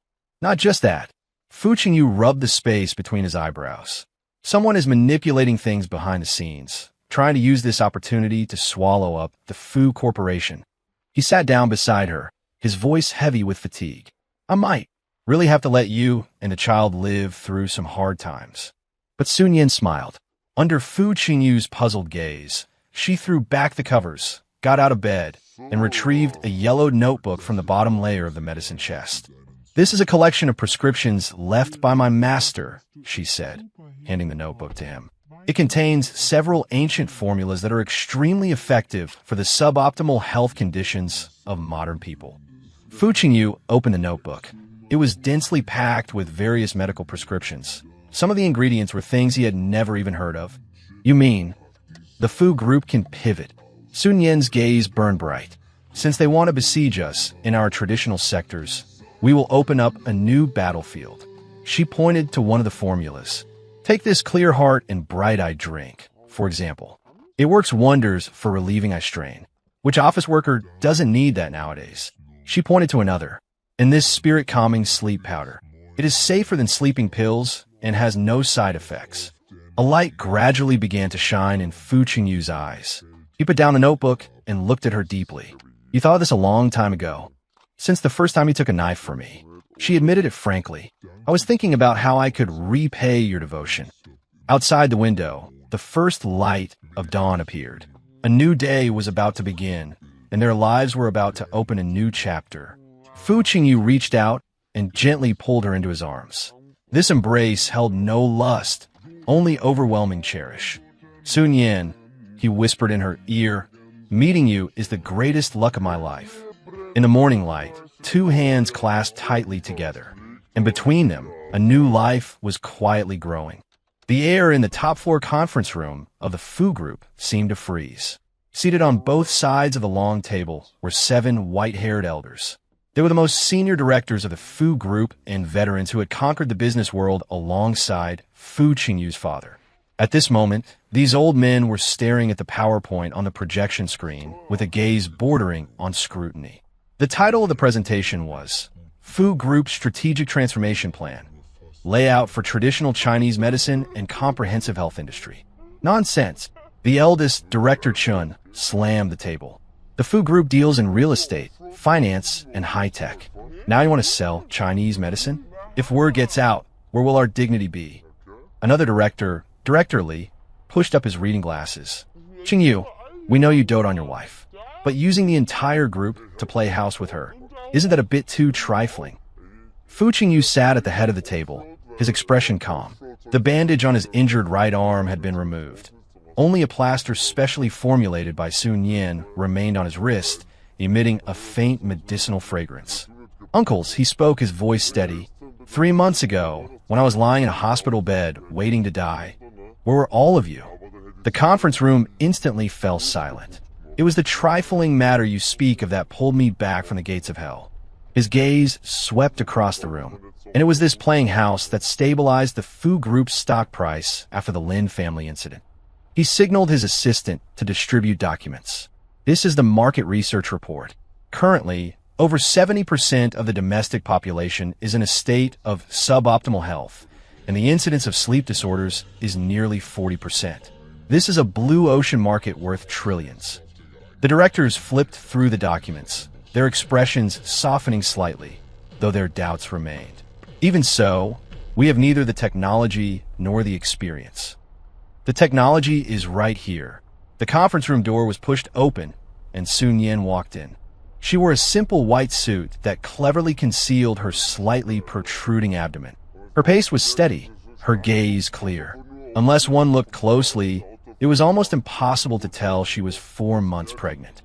Not just that. Fu Qingyu rubbed the space between his eyebrows. Someone is manipulating things behind the scenes, trying to use this opportunity to swallow up the Fu Corporation. He sat down beside her, his voice heavy with fatigue. "I might really have to let you and the child live through some hard times." But Sun Yan smiled. Under Fu Qingyu's puzzled gaze, she threw back the covers, got out of bed, and retrieved a yellowed notebook from the bottom layer of the medicine chest. "This is a collection of prescriptions left by my master," she said, handing the notebook to him. "It contains several ancient formulas that are extremely effective for the suboptimal health conditions of modern people." Fu Qingyu opened the notebook. It was densely packed with various medical prescriptions. Some of the ingredients were things he had never even heard of. "You mean the Fu Group can pivot?" Sun Yan's gaze burned bright. "Since they want to besiege us in our traditional sectors, we will open up a new battlefield." She pointed to one of the formulas. "Take this clear heart and bright-eyed drink, for example. It works wonders for relieving eye strain. Which office worker doesn't need that nowadays?" She pointed to another. "And this spirit-calming sleep powder. It is safer than sleeping pills and has no side effects." A light gradually began to shine in Fu Qingyu's eyes. He put down the notebook and looked at her deeply. "You thought of this a long time ago. Since the first time you took a knife for me." She admitted it frankly. "I was thinking about how I could repay your devotion." Outside the window, the first light of dawn appeared. A new day was about to begin, and their lives were about to open a new chapter. Fu Qingyu reached out and gently pulled her into his arms. This embrace held no lust, only overwhelming cherish. "Sun Yan," he whispered in her ear, "meeting you is the greatest luck of my life." In the morning light, two hands clasped tightly together, and between them, a new life was quietly growing. The air in the top-floor conference room of the Fu Group seemed to freeze. Seated on both sides of the long table were 7 white-haired elders. They were the most senior directors of the Fu Group and veterans who had conquered the business world alongside Fu Qingyu's father. At this moment, these old men were staring at the PowerPoint on the projection screen with a gaze bordering on scrutiny. The title of the presentation was Fu Group Strategic Transformation Plan, Layout for Traditional Chinese Medicine and Comprehensive Health Industry. Nonsense. The eldest, Director Chun, slammed the table. The Fu Group deals in real estate, finance, and high-tech. Now you want to sell Chinese medicine? If word gets out, where will our dignity be? Another director, Director Li, pushed up his reading glasses. "Qingyu, we know you dote on your wife, but using the entire group to play house with her, isn't that a bit too trifling?" Fu Qingyu sat at the head of the table, his expression calm. The bandage on his injured right arm had been removed. Only a plaster specially formulated by Sun Yan remained on his wrist, emitting a faint medicinal fragrance. "Uncles," he spoke, his voice steady. "3 months ago, when I was lying in a hospital bed, waiting to die, where were all of you?" The conference room instantly fell silent. "It was the trifling matter you speak of that pulled me back from the gates of hell." His gaze swept across the room, and it was this playing house that stabilized the Fu Group's stock price after the Lin family incident. He signaled his assistant to distribute documents. "This is the market research report. Currently, over 70% of the domestic population is in a state of suboptimal health, and the incidence of sleep disorders is nearly 40%. This is a blue ocean market worth trillions." The directors flipped through the documents, their expressions softening slightly. though their doubts remained. Even so, we have neither the technology nor the experience. The technology is right here. The conference room door was pushed open, and Sun Yin walked in. She wore a simple white suit that cleverly concealed her slightly protruding abdomen. Her pace was steady, her gaze clear. Unless one looked closely, it was almost impossible to tell she was 4 months pregnant.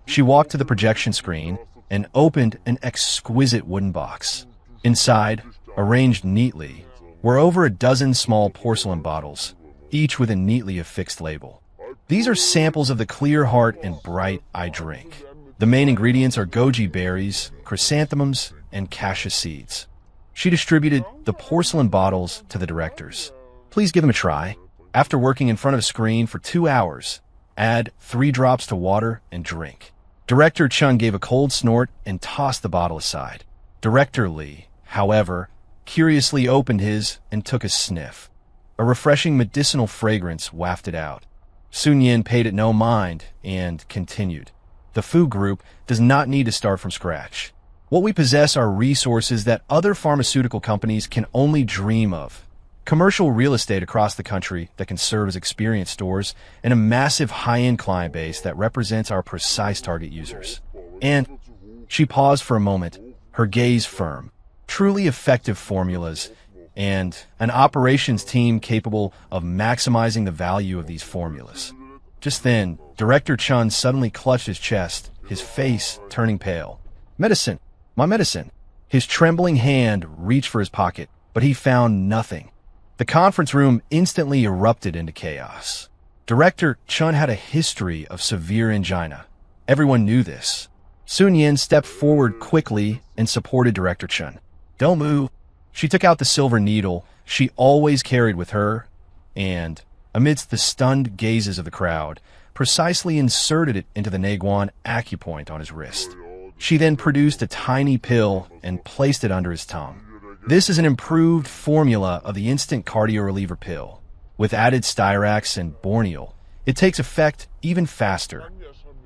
She walked to the projection screen and opened an exquisite wooden box. Inside, arranged neatly, were over a dozen small porcelain bottles, each with a neatly affixed label. These are samples of the Clear Heart and Bright Eye drink. The main ingredients are goji berries, chrysanthemums, and cassia seeds. She distributed the porcelain bottles to the directors. Please give them a try. After working in front of a screen for 2 hours, add 3 drops to water and drink. Director Chun gave a cold snort and tossed the bottle aside. Director Lee, however, curiously opened his and took a sniff. A refreshing medicinal fragrance wafted out. Sun Yin paid it no mind and continued. The Fu Group does not need to start from scratch. What we possess are resources that other pharmaceutical companies can only dream of. Commercial real estate across the country that can serve as experience stores, and a massive high-end client base that represents our precise target users. And she paused for a moment, her gaze firm. Truly effective formulas, and an operations team capable of maximizing the value of these formulas. Just then, Director Chun suddenly clutched his chest, his face turning pale. Medicine! My medicine! His trembling hand reached for his pocket, but he found nothing. The conference room instantly erupted into chaos. Director Chun had a history of severe angina. Everyone knew this. Sun Yin stepped forward quickly and supported Director Chun. Don't move. She took out the silver needle she always carried with her and, amidst the stunned gazes of the crowd, precisely inserted it into the Naguan acupoint on his wrist. She then produced a tiny pill and placed it under his tongue. This is an improved formula of the instant cardio reliever pill. With added styrax and borneol, it takes effect even faster.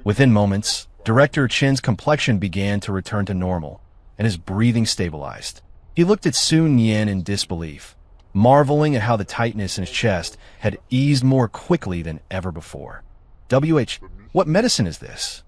Within moments, Director Chin's complexion began to return to normal, and his breathing stabilized. He looked at Sun Yin in disbelief, marveling at how the tightness in his chest had eased more quickly than ever before. What medicine is this?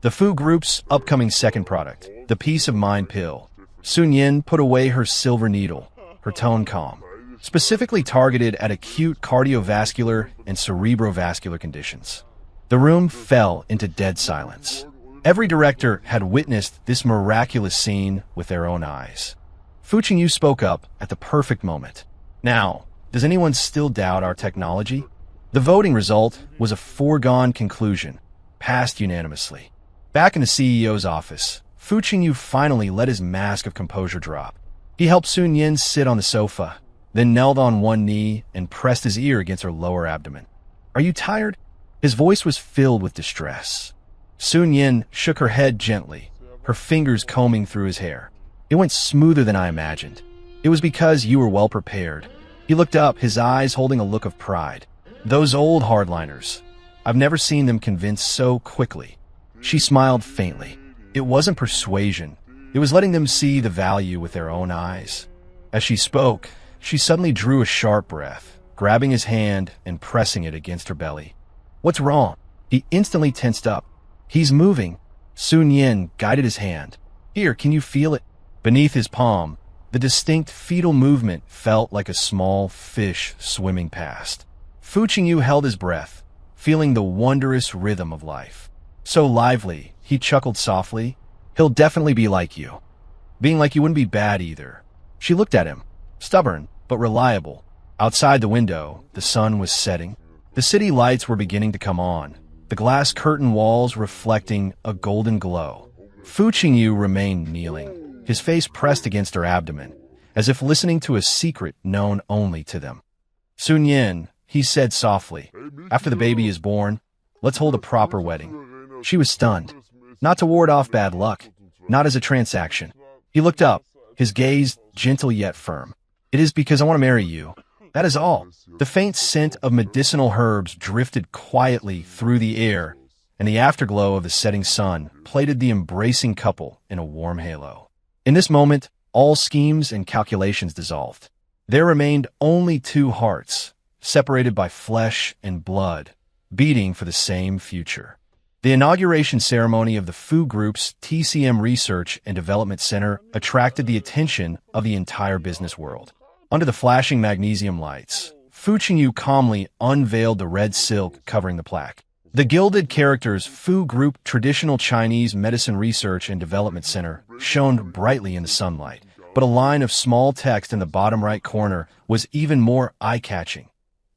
The Fu Group's upcoming second product, the Peace of Mind pill. Sun Yin put away her silver needle, her tone calm, specifically targeted at acute cardiovascular and cerebrovascular conditions. The room fell into dead silence. Every director had witnessed this miraculous scene with their own eyes. Fu Qingyu spoke up at the perfect moment. Now, does anyone still doubt our technology? The voting result was a foregone conclusion, passed unanimously. Back in the CEO's office, Fu Qingyu finally let his mask of composure drop. He helped Sun Yin sit on the sofa, then knelt on one knee and pressed his ear against her lower abdomen. Are you tired? His voice was filled with distress. Sun Yin shook her head gently, her fingers combing through his hair. It went smoother than I imagined. It was because you were well prepared. He looked up, his eyes holding a look of pride. Those old hardliners. I've never seen them convinced so quickly. She smiled faintly. It wasn't persuasion. It was letting them see the value with their own eyes. As she spoke, she suddenly drew a sharp breath, grabbing his hand and pressing it against her belly. What's wrong? He instantly tensed up. He's moving. Sun Yin guided his hand. Here, can you feel it? Beneath his palm, the distinct fetal movement felt like a small fish swimming past. Fu Qingyu held his breath, feeling the wondrous rhythm of life. So lively, he chuckled softly. He'll definitely be like you. Being like you wouldn't be bad either. She looked at him, stubborn but reliable. Outside the window, the sun was setting. The city lights were beginning to come on, the glass curtain walls reflecting a golden glow. Fu Qingyu remained kneeling, his face pressed against her abdomen, as if listening to a secret known only to them. Sun Yin, he said softly, after the baby is born, let's hold a proper wedding. She was stunned, not to ward off bad luck, not as a transaction. He looked up, his gaze gentle yet firm. It is because I want to marry you. That is all. The faint scent of medicinal herbs drifted quietly through the air, and the afterglow of the setting sun plated the embracing couple in a warm halo. In this moment, all schemes and calculations dissolved. There remained only two hearts, separated by flesh and blood, beating for the same future. The inauguration ceremony of the Fu Group's TCM Research and Development Center attracted the attention of the entire business world. Under the flashing magnesium lights, Fu Qingyu calmly unveiled the red silk covering the plaque. The gilded characters Fu Group Traditional Chinese Medicine Research and Development Center shone brightly in the sunlight, but a line of small text in the bottom right corner was even more eye-catching.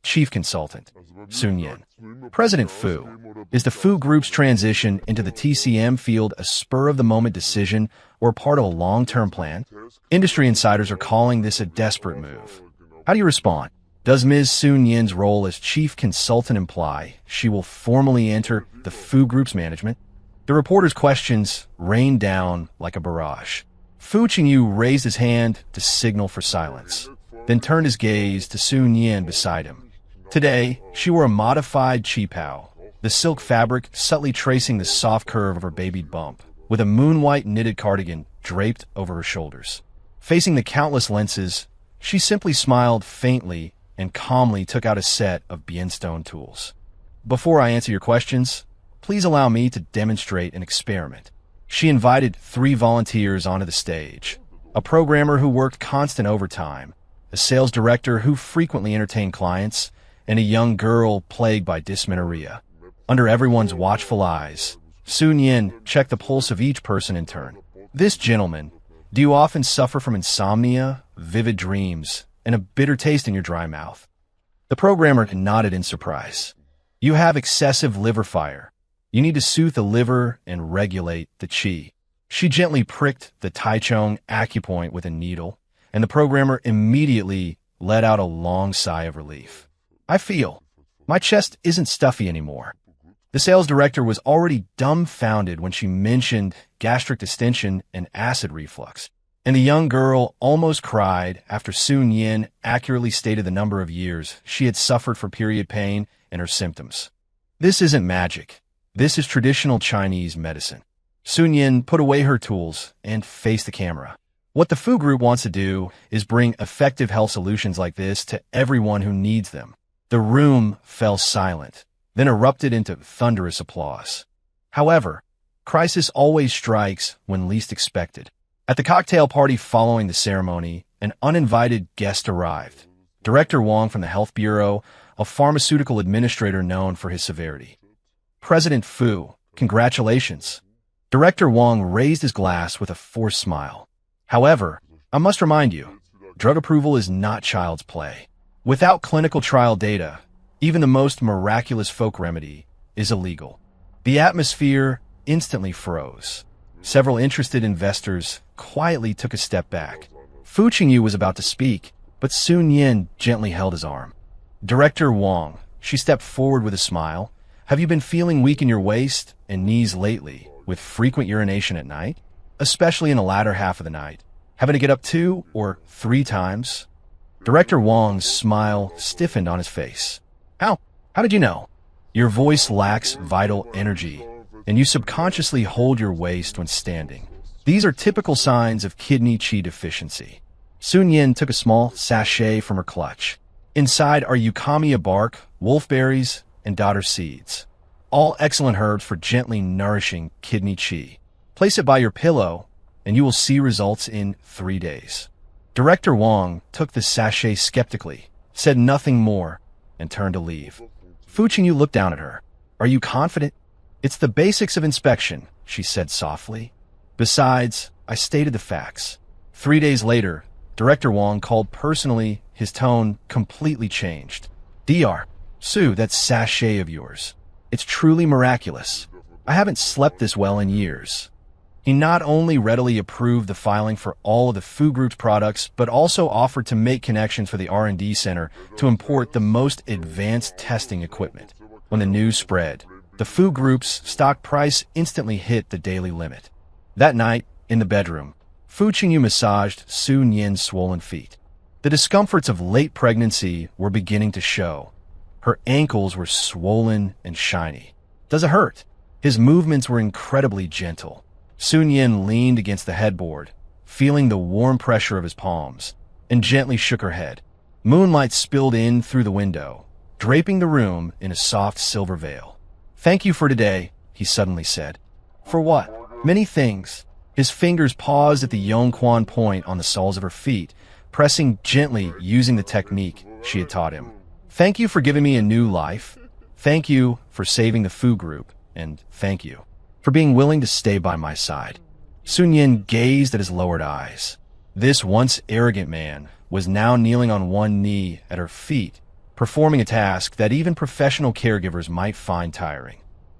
Chief Consultant, Sun Yin. President Fu, is the Fu Group's transition into the TCM field a spur-of-the-moment decision or part of a long-term plan? Industry insiders are calling this a desperate move. How do you respond? Does Ms. Sun Yin's role as chief consultant imply she will formally enter the Fu Group's management? The reporter's questions rained down like a barrage. Fu Qingyu raised his hand to signal for silence, then turned his gaze to Sun Yin beside him. Today, she wore a modified qipao, the silk fabric subtly tracing the soft curve of her babied bump, with a moon-white knitted cardigan draped over her shoulders. Facing the countless lenses, she simply smiled faintly and calmly took out a set of Bienstone tools. Before I answer your questions, please allow me to demonstrate an experiment. She invited 3 volunteers onto the stage, a programmer who worked constant overtime, a sales director who frequently entertained clients, and a young girl plagued by dysmenorrhea. Under everyone's watchful eyes, Sun Yin checked the pulse of each person in turn. This gentleman, do you often suffer from insomnia, vivid dreams, and a bitter taste in your dry mouth? The programmer nodded in surprise. You have excessive liver fire. You need to soothe the liver and regulate the qi. She gently pricked the Taichung acupoint with a needle, and the programmer immediately let out a long sigh of relief. I feel. My chest isn't stuffy anymore. The sales director was already dumbfounded when she mentioned gastric distension and acid reflux, and the young girl almost cried after Sun Yin accurately stated the number of years she had suffered from period pain and her symptoms. This isn't magic. This is traditional Chinese medicine. Sun Yin put away her tools and faced the camera. What the Fu Group wants to do is bring effective health solutions like this to everyone who needs them. The room fell silent, then erupted into thunderous applause. However, crisis always strikes when least expected. At the cocktail party following the ceremony, an uninvited guest arrived. Director Wang from the Health Bureau, a pharmaceutical administrator known for his severity. President Fu, congratulations. Director Wang raised his glass with a forced smile. However, I must remind you, drug approval is not child's play. Without clinical trial data, even the most miraculous folk remedy is illegal. The atmosphere instantly froze. Several interested investors quietly took a step back. Fu Qingyu was about to speak, but Sun Yin gently held his arm. Director Wang, she stepped forward with a smile. Have you been feeling weak in your waist and knees lately, with frequent urination at night? Especially in the latter half of the night. Having to get up 2 or 3 times? Director Wang's smile stiffened on his face. How did you know? Your voice lacks vital energy, and you subconsciously hold your waist when standing. These are typical signs of kidney qi deficiency. Sun Yin took a small sachet from her clutch. Inside are eukamia bark, wolfberries, and dodder seeds. All excellent herbs for gently nourishing kidney qi. Place it by your pillow, and you will see results in 3 days. Director Wang took the sachet skeptically, said nothing more, and turned to leave. Fu Qingyu looked down at her. Are you confident? It's the basics of inspection, she said softly. Besides, I stated the facts. 3 days later, Director Wang called personally. His tone completely changed. Dr. Su, that sachet of yours. It's truly miraculous. I haven't slept this well in years. He not only readily approved the filing for all of the Fu Group's products, but also offered to make connections for the R&D center to import the most advanced testing equipment. When the news spread, the Fu Group's stock price instantly hit the daily limit. That night, in the bedroom, Fu Qingyu massaged Sun Yin's swollen feet. The discomforts of late pregnancy were beginning to show. Her ankles were swollen and shiny. Does it hurt? His movements were incredibly gentle. Sun Yin leaned against the headboard, feeling the warm pressure of his palms, and gently shook her head. Moonlight spilled in through the window, draping the room in a soft silver veil. "Thank you for today," he suddenly said. "For what?" "Many things." His fingers paused at the Yongquan point on the soles of her feet, pressing gently using the technique she had taught him. "Thank you for giving me a new life. Thank you for saving the Fu group, and thank you for being willing to stay by my side." Sun Yin gazed at his lowered eyes. This once arrogant man was now kneeling on one knee at her feet, performing a task that even professional caregivers might find tiring.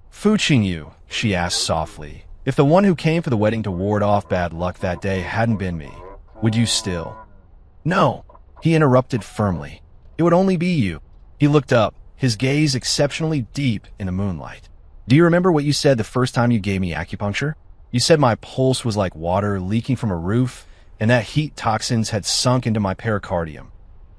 "Fu Qingyu," she asked softly, "if the one who came for the wedding to ward off bad luck that day hadn't been me, would you still?" "No," he interrupted firmly. "It would only be you." He looked up, his gaze exceptionally deep in the moonlight. "Do you remember what you said the first time you gave me acupuncture? You said my pulse was like water leaking from a roof, and that heat toxins had sunk into my pericardium."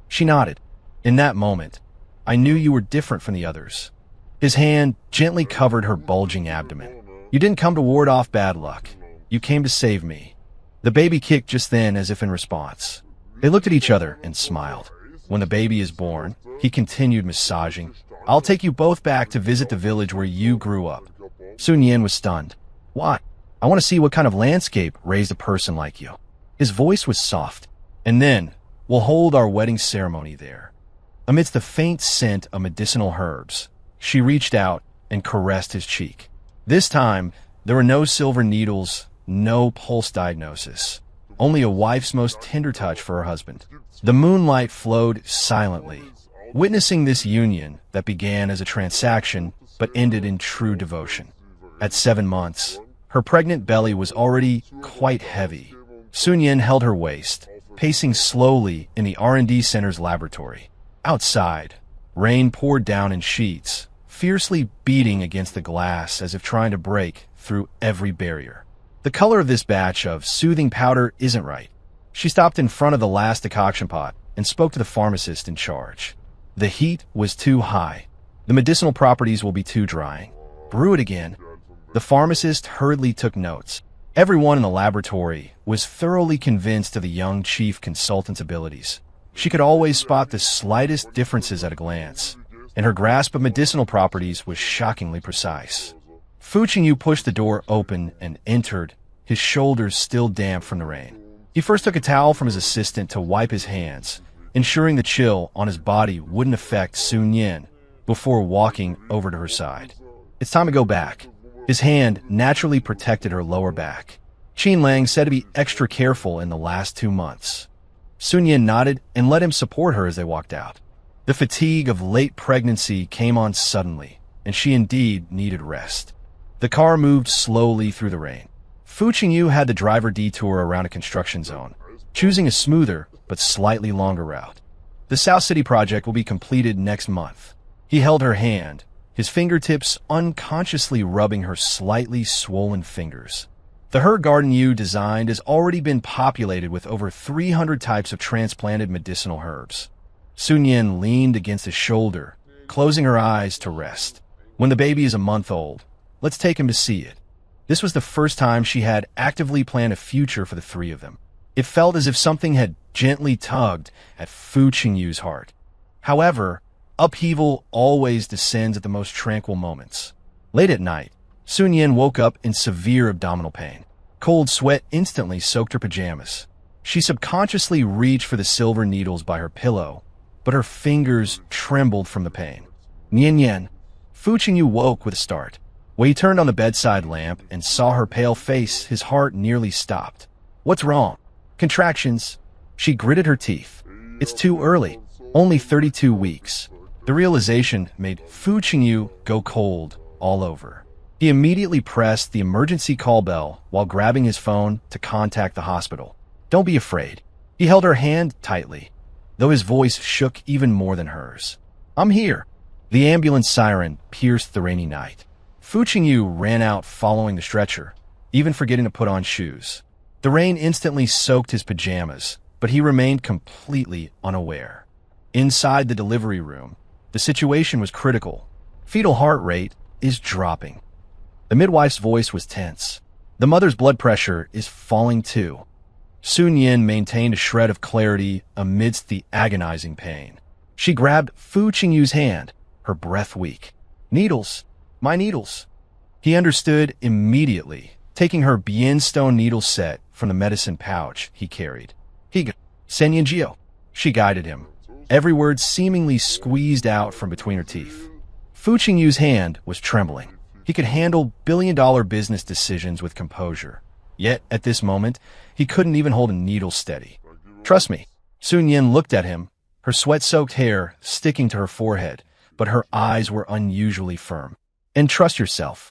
She nodded. "In that moment, I knew you were different from the others." His hand gently covered her bulging abdomen. "You didn't come to ward off bad luck. You came to save me." The baby kicked just then as if in response. They looked at each other and smiled. "When the baby is born," he continued massaging, "I'll take you both back to visit the village where you grew up." Sun Yin was stunned. "Why?" "I want to see what kind of landscape raised a person like you." His voice was soft. "And then, we'll hold our wedding ceremony there." Amidst the faint scent of medicinal herbs, she reached out and caressed his cheek. This time, there were no silver needles, no pulse diagnosis, only a wife's most tender touch for her husband. The moonlight flowed silently, witnessing this union that began as a transaction but ended in true devotion. At 7 months, her pregnant belly was already quite heavy. Sun Yin held her waist, pacing slowly in the R&D center's laboratory. Outside, rain poured down in sheets, fiercely beating against the glass as if trying to break through every barrier. "The color of this batch of soothing powder isn't right." She stopped in front of the last decoction pot and spoke to the pharmacist in charge. "The heat was too high. The medicinal properties will be too drying. Brew it again." The pharmacist hurriedly took notes. Everyone in the laboratory was thoroughly convinced of the young chief consultant's abilities. She could always spot the slightest differences at a glance, and her grasp of medicinal properties was shockingly precise. Fu Qingyu pushed the door open and entered, his shoulders still damp from the rain. He first took a towel from his assistant to wipe his hands, ensuring the chill on his body wouldn't affect Sun Yin, before walking over to her side. "It's time to go back." His hand naturally protected her lower back. Qin Lang said to be extra careful in the last 2 months. Sun Yin nodded and let him support her as they walked out. The fatigue of late pregnancy came on suddenly, and she indeed needed rest. The car moved slowly through the rain. Fu Qingyu had the driver detour around a construction zone, choosing a smoother but slightly longer route. The South City project will be completed next month. He held her hand, his fingertips unconsciously rubbing her slightly swollen fingers. The Her Garden you designed has already been populated with over 300 types of transplanted medicinal herbs. Sun Yin leaned against his shoulder, closing her eyes to rest. "When the baby is a month old, let's take him to see it." This was the first time she had actively planned a future for the three of them. It felt as if something had gently tugged at Fu Qingyu's heart. However, upheaval always descends at the most tranquil moments. Late at night, Sun Yin woke up in severe abdominal pain. Cold sweat instantly soaked her pajamas. She subconsciously reached for the silver needles by her pillow, but her fingers trembled from the pain. "Nian Yan." Fu Qingyu woke with a start. When he turned on the bedside lamp and saw her pale face, his heart nearly stopped. "What's wrong?" "Contractions." She gritted her teeth. "It's too early. Only 32 weeks. The realization made Fu Qingyu go cold all over. He immediately pressed the emergency call bell while grabbing his phone to contact the hospital. "Don't be afraid." He held her hand tightly, though his voice shook even more than hers. "I'm here." The ambulance siren pierced the rainy night. Fu Qingyu ran out following the stretcher, even forgetting to put on shoes. The rain instantly soaked his pajamas, but he remained completely unaware. Inside the delivery room, the situation was critical. Fetal heart rate is dropping. The midwife's voice was tense. The mother's blood pressure is falling too. Sun Yin maintained a shred of clarity amidst the agonizing pain. She grabbed Fu Qingyu's hand, her breath weak. "Needles, my needles." He understood immediately, taking her Bienstone needle set from the medicine pouch he carried. "Higa, Senyin Jio." She guided him, every word seemingly squeezed out from between her teeth. Fu Qingyu's hand was trembling. He could handle billion-dollar business decisions with composure. Yet, at this moment, he couldn't even hold a needle steady. "Trust me." Sun Yin looked at him, her sweat-soaked hair sticking to her forehead, but her eyes were unusually firm. "And trust yourself."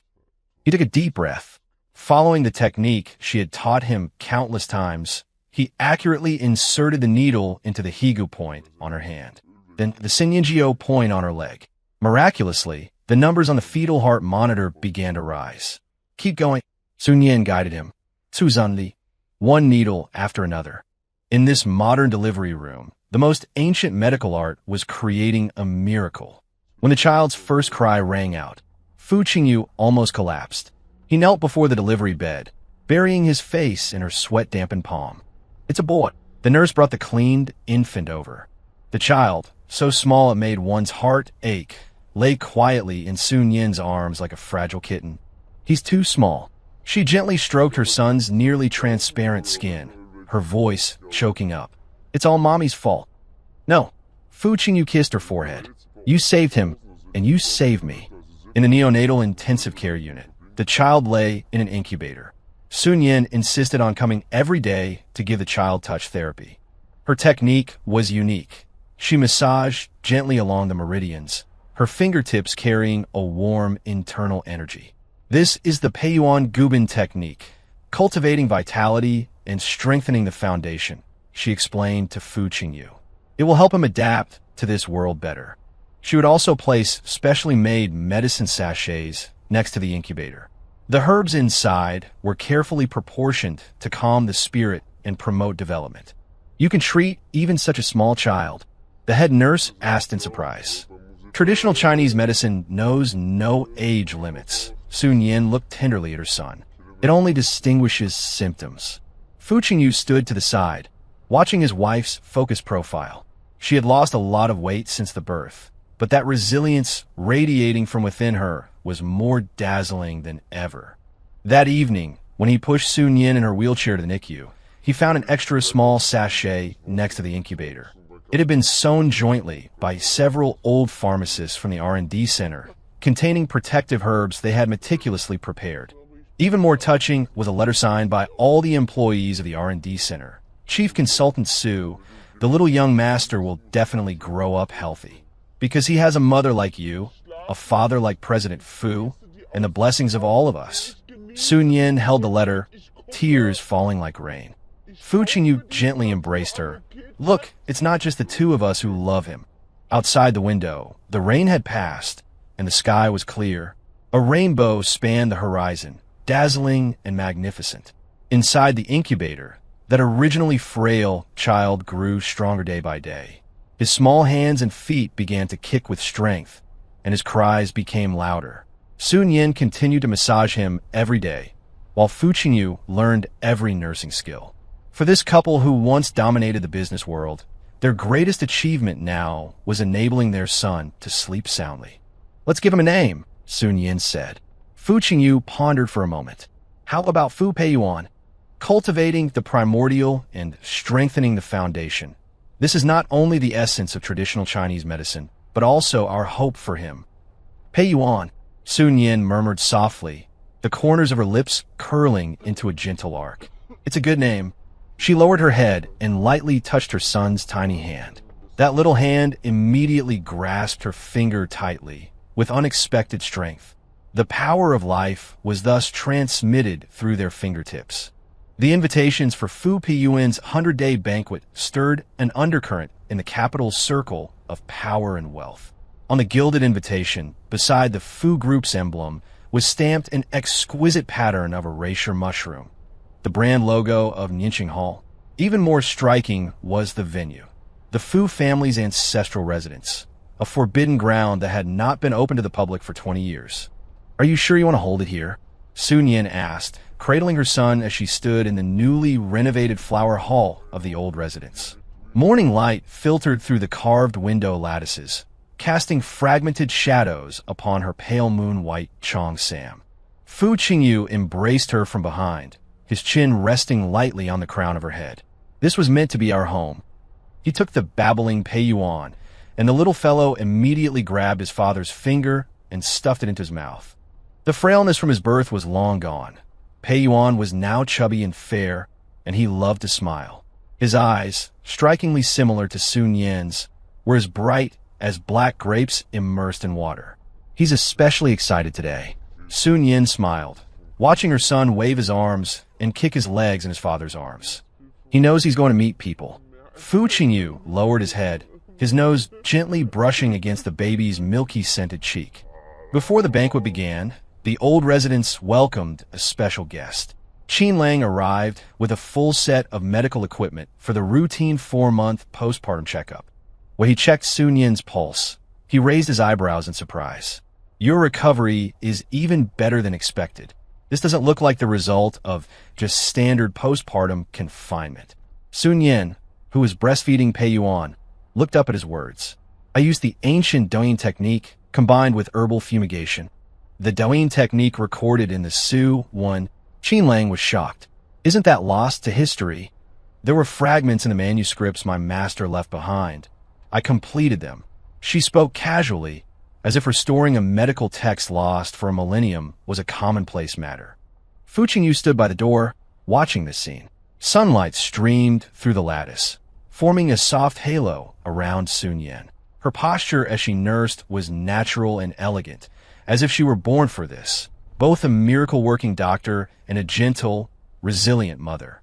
He took a deep breath. Following the technique she had taught him countless times, he accurately inserted the needle into the Higu point on her hand, then the Senyin point on her leg. Miraculously, the numbers on the fetal heart monitor began to rise. "Keep going." Sun Yin guided him. "Cuzanli," one needle after another. In this modern delivery room, the most ancient medical art was creating a miracle. When the child's first cry rang out, Fu Qingyu almost collapsed. He knelt before the delivery bed, burying his face in her sweat-dampened palm. "It's a boy." The nurse brought the cleaned infant over. The child, so small it made one's heart ache, lay quietly in Sun Yin's arms like a fragile kitten. "He's too small." She gently stroked her son's nearly transparent skin, her voice choking up. "It's all Mommy's fault." "No." Fu Qingyu kissed her forehead. "You saved him, and you saved me." In the neonatal intensive care unit, the child lay in an incubator. Sun Yin insisted on coming every day to give the child touch therapy. Her technique was unique. She massaged gently along the meridians, her fingertips carrying a warm internal energy. "This is the Peiyuan Gubin technique, cultivating vitality and strengthening the foundation," she explained to Fu Qingyu. "It will help him adapt to this world better." She would also place specially made medicine sachets next to the incubator. The herbs inside were carefully proportioned to calm the spirit and promote development. "You can treat even such a small child?" the head nurse asked in surprise. Traditional Chinese medicine knows no age limits. Sun Yin looked tenderly at her son. "It only distinguishes symptoms." Fu Qingyu stood to the side, watching his wife's focused profile. She had lost a lot of weight since the birth, but that resilience radiating from within her was more dazzling than ever. That evening, when he pushed Sun Yin in her wheelchair to the NICU, he found an extra small sachet next to the incubator. It had been sewn jointly by several old pharmacists from the R&D center, containing protective herbs they had meticulously prepared. Even more touching was a letter signed by all the employees of the R&D center. "Chief Consultant Su, the little young master will definitely grow up healthy. Because he has a mother like you, a father like President Fu, and the blessings of all of us." Sun Yin held the letter, tears falling like rain. Fu Qingyu gently embraced her. "Look, it's not just the two of us who love him." Outside the window, the rain had passed, and the sky was clear. A rainbow spanned the horizon, dazzling and magnificent. Inside the incubator, that originally frail child grew stronger day by day. His small hands and feet began to kick with strength, and his cries became louder. Sun Yin continued to massage him every day, while Fu Qingyu learned every nursing skill. For this couple who once dominated the business world, their greatest achievement now was enabling their son to sleep soundly. "Let's give him a name," Sun Yin said. Fu Qingyu pondered for a moment. "How about Fu Peiyuan? Cultivating the primordial and strengthening the foundation. This is not only the essence of traditional Chinese medicine, but also our hope for him." "Peiyuan," Sun Yin murmured softly, the corners of her lips curling into a gentle arc. "It's a good name." She lowered her head and lightly touched her son's tiny hand. That little hand immediately grasped her finger tightly, with unexpected strength. The power of life was thus transmitted through their fingertips. The invitations for Fu Peiyuan's 100-day banquet stirred an undercurrent in the capital's circle of power and wealth. On the gilded invitation, beside the Fu Group's emblem, was stamped an exquisite pattern of a reishi mushroom, the brand logo of Ninqing Hall. Even more striking was the venue, the Fu family's ancestral residence, a forbidden ground that had not been open to the public for 20 years. "Are you sure you want to hold it here?" Sun Yin asked, cradling her son as she stood in the newly renovated flower hall of the old residence. Morning light filtered through the carved window lattices, casting fragmented shadows upon her pale moon-white Cheongsam. Fu Qingyu embraced her from behind, his chin resting lightly on the crown of her head. This was meant to be our home. He took the babbling Pei Yuan, and the little fellow immediately grabbed his father's finger and stuffed it into his mouth. The frailness from his birth was long gone. Pei Yuan was now chubby and fair, and he loved to smile. His eyes, strikingly similar to Sun Yan's, were as bright as black grapes immersed in water. He's especially excited today. Sun Yan smiled, watching her son wave his arms and kick his legs in his father's arms. He knows he's going to meet people. Fu Qingyu lowered his head, his nose gently brushing against the baby's milky-scented cheek. Before the banquet began, the old residence welcomed a special guest. Qin Lang arrived with a full set of medical equipment for the routine 4-month postpartum checkup. When he checked Sun Yan's pulse, he raised his eyebrows in surprise. Your recovery is even better than expected. This doesn't look like the result of just standard postpartum confinement. Sun Yan, who was breastfeeding Pei Yuan, looked up at his words. I used the ancient Douyin technique combined with herbal fumigation. The Douyin technique recorded in the Su 1. Qin Lang was shocked. Isn't that lost to history? There were fragments in the manuscripts my master left behind. I completed them. She spoke casually, as if restoring a medical text lost for a millennium was a commonplace matter. Fu Qingyu stood by the door, watching this scene. Sunlight streamed through the lattice, forming a soft halo around Sun Yan. Her posture as she nursed was natural and elegant, as if she were born for this, both a miracle-working doctor and a gentle, resilient mother.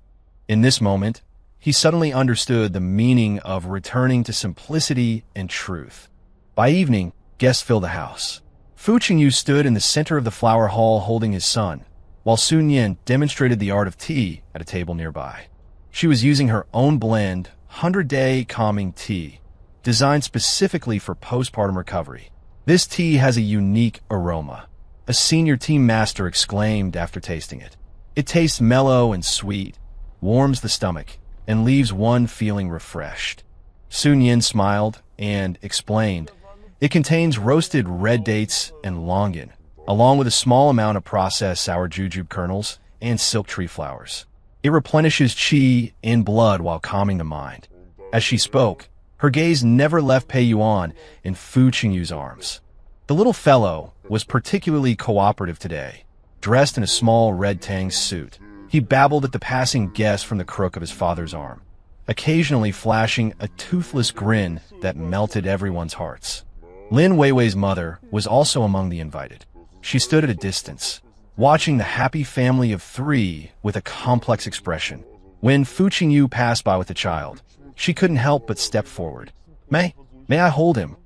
In this moment, he suddenly understood the meaning of returning to simplicity and truth. By evening, guests filled the house. Fu Qingyu stood in the center of the flower hall holding his son, while Sun Yan demonstrated the art of tea at a table nearby. She was using her own blend, 100-day calming tea, designed specifically for postpartum recovery. This tea has a unique aroma, a senior team master exclaimed after tasting it. It tastes mellow and sweet, warms the stomach, and leaves one feeling refreshed. Sun Yan smiled and explained, it contains roasted red dates and longan, along with a small amount of processed sour jujube kernels and silk tree flowers. It replenishes qi in blood while calming the mind. As she spoke, her gaze never left Pei Yuan in Fu Qingyu's arms. The little fellow was particularly cooperative today, dressed in a small red tang suit. He babbled at the passing guests from the crook of his father's arm, occasionally flashing a toothless grin that melted everyone's hearts. Lin Weiwei's mother was also among the invited. She stood at a distance, watching the happy family of 3 with a complex expression. When Fu Qingyu passed by with the child, she couldn't help but step forward. May I hold him?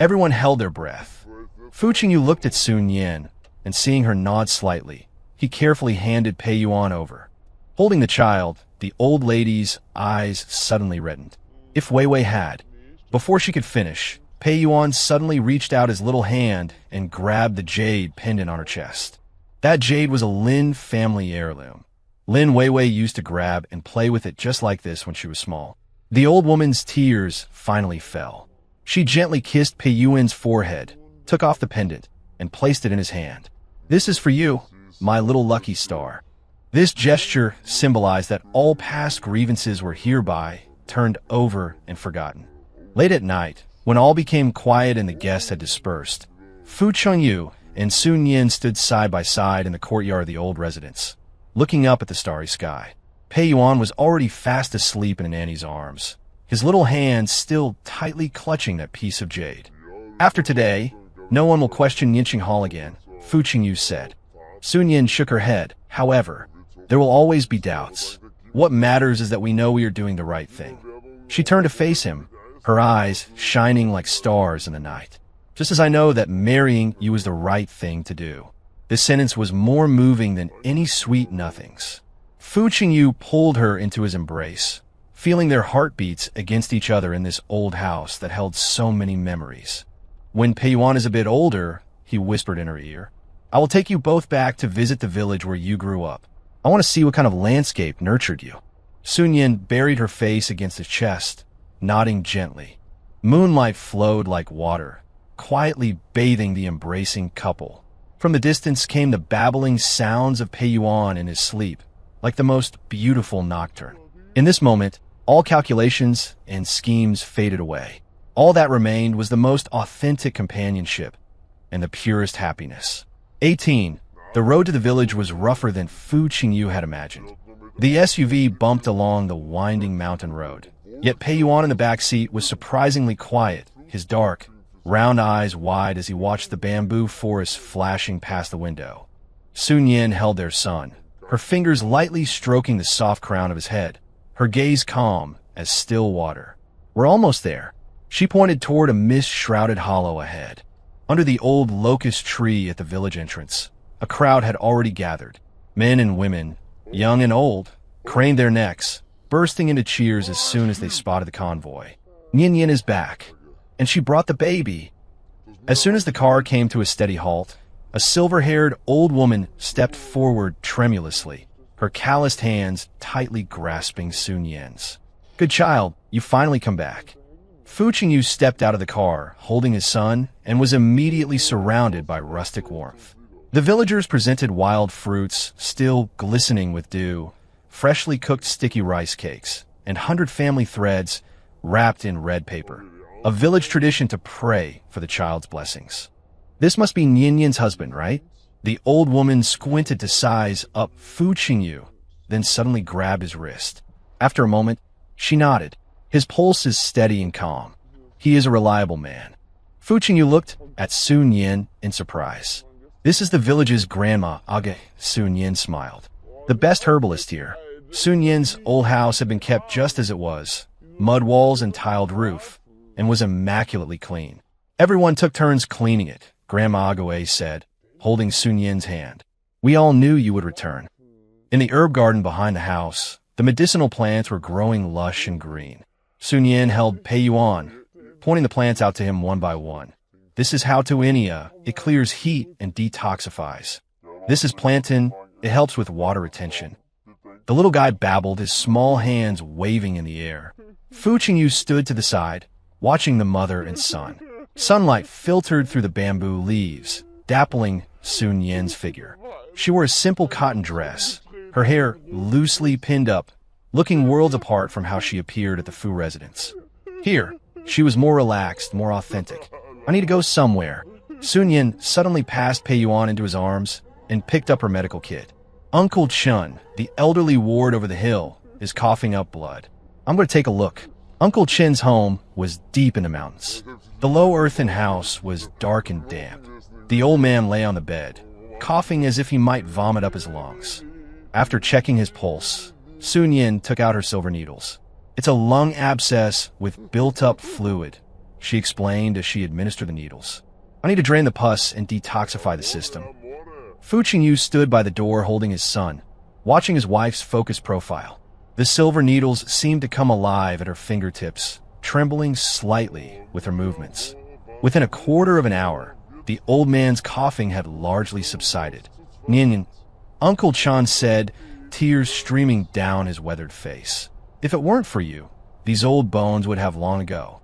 Everyone held their breath. Fu Qingyu looked at Sun Yan, and seeing her nod slightly, he carefully handed Pei Yuan over. Holding the child, the old lady's eyes suddenly reddened. If Weiwei had. Before she could finish, Pei Yuan suddenly reached out his little hand and grabbed the jade pendant on her chest. That jade was a Lin family heirloom. Lin Weiwei used to grab and play with it just like this when she was small. The old woman's tears finally fell. She gently kissed Pei Yuan's forehead, took off the pendant, and placed it in his hand. This is for you, my little lucky star. This gesture symbolized that all past grievances were hereby turned over and forgotten. Late at night, when all became quiet and the guests had dispersed, Fu Qingyu and Sun Yan stood side by side in the courtyard of the old residence, looking up at the starry sky. Pei Yuan was already fast asleep in Annie's arms, his little hands still tightly clutching that piece of jade. After today, no one will question Yinqing Hall again, Fu Qingyu said. Sun Yan shook her head. However, there will always be doubts. What matters is that we know we are doing the right thing. She turned to face him, her eyes shining like stars in the night. Just as I know that marrying you is the right thing to do. This sentence was more moving than any sweet nothings. Fu Qingyu pulled her into his embrace, feeling their heartbeats against each other in this old house that held so many memories. When Pei Yuan is a bit older, he whispered in her ear, I will take you both back to visit the village where you grew up. I want to see what kind of landscape nurtured you. Sun Yin buried her face against his chest, nodding gently. Moonlight flowed like water, quietly bathing the embracing couple. From the distance came the babbling sounds of Pei Yuan in his sleep, like the most beautiful nocturne. In this moment, all calculations and schemes faded away. All that remained was the most authentic companionship and the purest happiness. 18. The road to the village was rougher than Fu Qingyu had imagined. The SUV bumped along the winding mountain road. Yet Pei Yuan in the back seat was surprisingly quiet, his dark, round eyes wide as he watched the bamboo forest flashing past the window. Sun Yin held their son, her fingers lightly stroking the soft crown of his head, her gaze calm as still water. We're almost there. She pointed toward a mist-shrouded hollow ahead. Under the old locust tree at the village entrance, a crowd had already gathered. Men and women, young and old, craned their necks, bursting into cheers as soon as they spotted the convoy. Nian Yin is back, and she brought the baby. As soon as the car came to a steady halt, a silver-haired old woman stepped forward tremulously, her calloused hands tightly grasping Sun Yin's. Good child, you finally come back. Fu Qingyu stepped out of the car, holding his son, and was immediately surrounded by rustic warmth. The villagers presented wild fruits, still glistening with dew, freshly cooked sticky rice cakes, and 100 family threads wrapped in red paper. A village tradition to pray for the child's blessings. This must be Nian Yin's husband, right? The old woman squinted to size up Fu Qingyu, then suddenly grabbed his wrist. After a moment, she nodded. His pulse is steady and calm. He is a reliable man. Fu Qingyu looked at Sun Yin in surprise. This is the village's grandma, Aga. Sun Yin smiled. The best herbalist here. Sun Yin's old house had been kept just as it was, mud walls and tiled roof, and was immaculately clean. Everyone took turns cleaning it, Grandma Agaway said, holding Sun Yin's hand. We all knew you would return. In the herb garden behind the house, the medicinal plants were growing lush and green. Sun Yin held Pei Yuan, pointing the plants out to him one by one. This is Hawtuinia. It clears heat and detoxifies. This is plantain. It helps with water retention. The little guy babbled, his small hands waving in the air. Fu Qingyu stood to the side, watching the mother and son. Sunlight filtered through the bamboo leaves, dappling Sun Yin's figure. She wore a simple cotton dress, her hair loosely pinned up, looking worlds apart from how she appeared at the Fu residence. Here, she was more relaxed, more authentic. I need to go somewhere. Sun Yin suddenly passed Pei Yuan into his arms and picked up her medical kit. Uncle Chun, the elderly ward over the hill, is coughing up blood. I'm going to take a look. Uncle Chin's home was deep in the mountains. The low earthen house was dark and damp. The old man lay on the bed, coughing as if he might vomit up his lungs. After checking his pulse, Sun Yin took out her silver needles. It's a lung abscess with built-up fluid, she explained as she administered the needles. I need to drain the pus and detoxify the system. Fu Qingyu stood by the door holding his son, watching his wife's focused profile. The silver needles seemed to come alive at her fingertips, trembling slightly with her movements. Within a quarter of an hour, the old man's coughing had largely subsided. Nian, Uncle Chan said, tears streaming down his weathered face. If it weren't for you, these old bones would have long ago.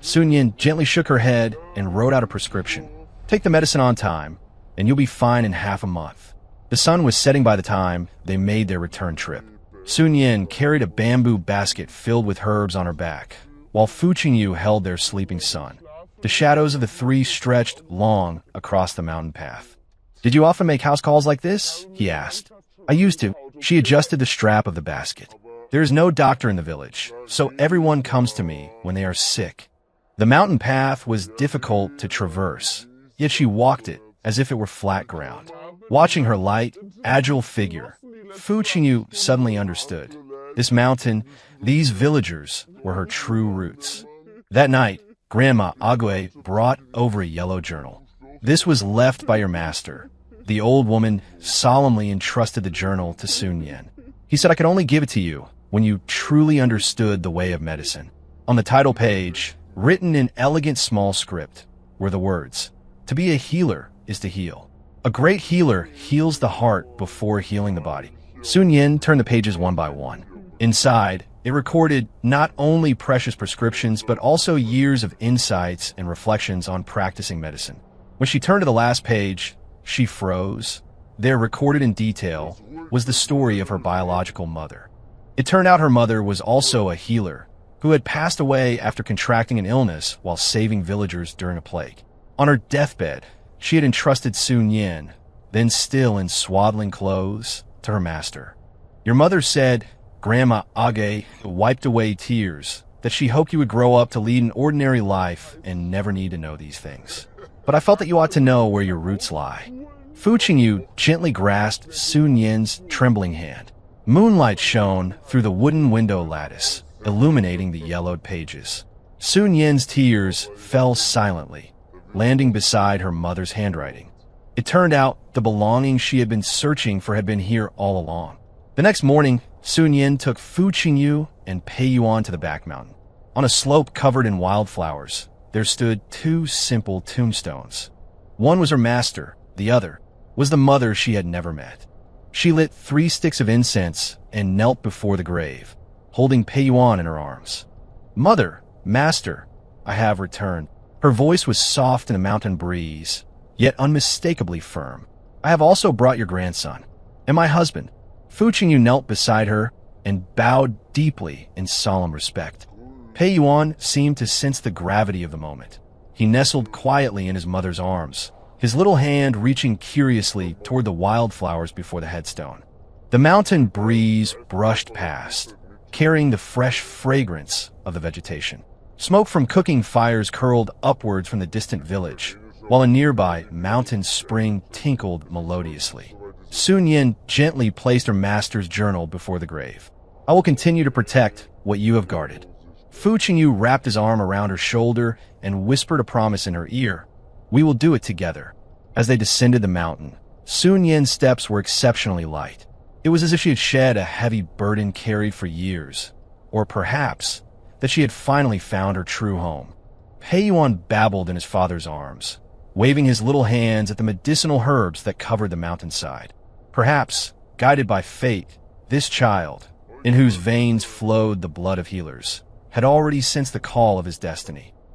Sun Yin gently shook her head and wrote out a prescription. Take the medicine on time, and you'll be fine in half a month. The sun was setting by the time they made their return trip. Sun Yin carried a bamboo basket filled with herbs on her back, while Fu Qingyu held their sleeping son. The shadows of the three stretched long across the mountain path. Did you often make house calls like this? He asked. I used to. She adjusted the strap of the basket. There is no doctor in the village, so everyone comes to me when they are sick. The mountain path was difficult to traverse, yet she walked it as if it were flat ground. Watching her light, agile figure, Fu Qingyu suddenly understood. This mountain, these villagers, were her true roots. That night, Grandma Agwe brought over a yellow journal. This was left by your master. The old woman solemnly entrusted the journal to Sun Yin. He said I could only give it to you when you truly understood the way of medicine. On the title page, written in elegant small script, were the words, "To be a healer is to heal. A great healer heals the heart before healing the body." Sun Yin turned the pages one by one. Inside, it recorded not only precious prescriptions, but also years of insights and reflections on practicing medicine. When she turned to the last page, she froze. There, recorded in detail, was the story of her biological mother. It turned out her mother was also a healer who had passed away after contracting an illness while saving villagers during a plague. On her deathbed, she had entrusted Sun Yin, then still in swaddling clothes, to her master. Your mother said, Grandma Age wiped away tears, that she hoped you would grow up to lead an ordinary life and never need to know these things. But I felt that you ought to know where your roots lie. Fu Qingyu gently grasped Sun Yin's trembling hand. Moonlight shone through the wooden window lattice, illuminating the yellowed pages. Sun Yin's tears fell silently, landing beside her mother's handwriting. It turned out the belongings she had been searching for had been here all along. The next morning, Sun Yin took Fu Qingyu and Pei Yuan to the back mountain. On a slope covered in wildflowers, there stood two simple tombstones. One was her master, the other was the mother she had never met. She lit 3 sticks of incense and knelt before the grave, holding Pei Yuan in her arms. Mother, master, I have returned. Her voice was soft in the mountain breeze, yet unmistakably firm. I have also brought your grandson and my husband. Fu Qingyu knelt beside her and bowed deeply in solemn respect. Pei Yuan seemed to sense the gravity of the moment. He nestled quietly in his mother's arms, his little hand reaching curiously toward the wildflowers before the headstone. The mountain breeze brushed past, carrying the fresh fragrance of the vegetation. Smoke from cooking fires curled upwards from the distant village, while a nearby mountain spring tinkled melodiously. Sun Yin gently placed her master's journal before the grave. I will continue to protect what you have guarded. Fu Qingyu wrapped his arm around her shoulder and whispered a promise in her ear. We will do it together. As they descended the mountain, Sun Yin's steps were exceptionally light. It was as if she had shed a heavy burden carried for years, or perhaps that she had finally found her true home. Pei Yuan babbled in his father's arms, waving his little hands at the medicinal herbs that covered the mountainside. Perhaps, guided by fate, this child, in whose veins flowed the blood of healers, had already sensed the call of his destiny.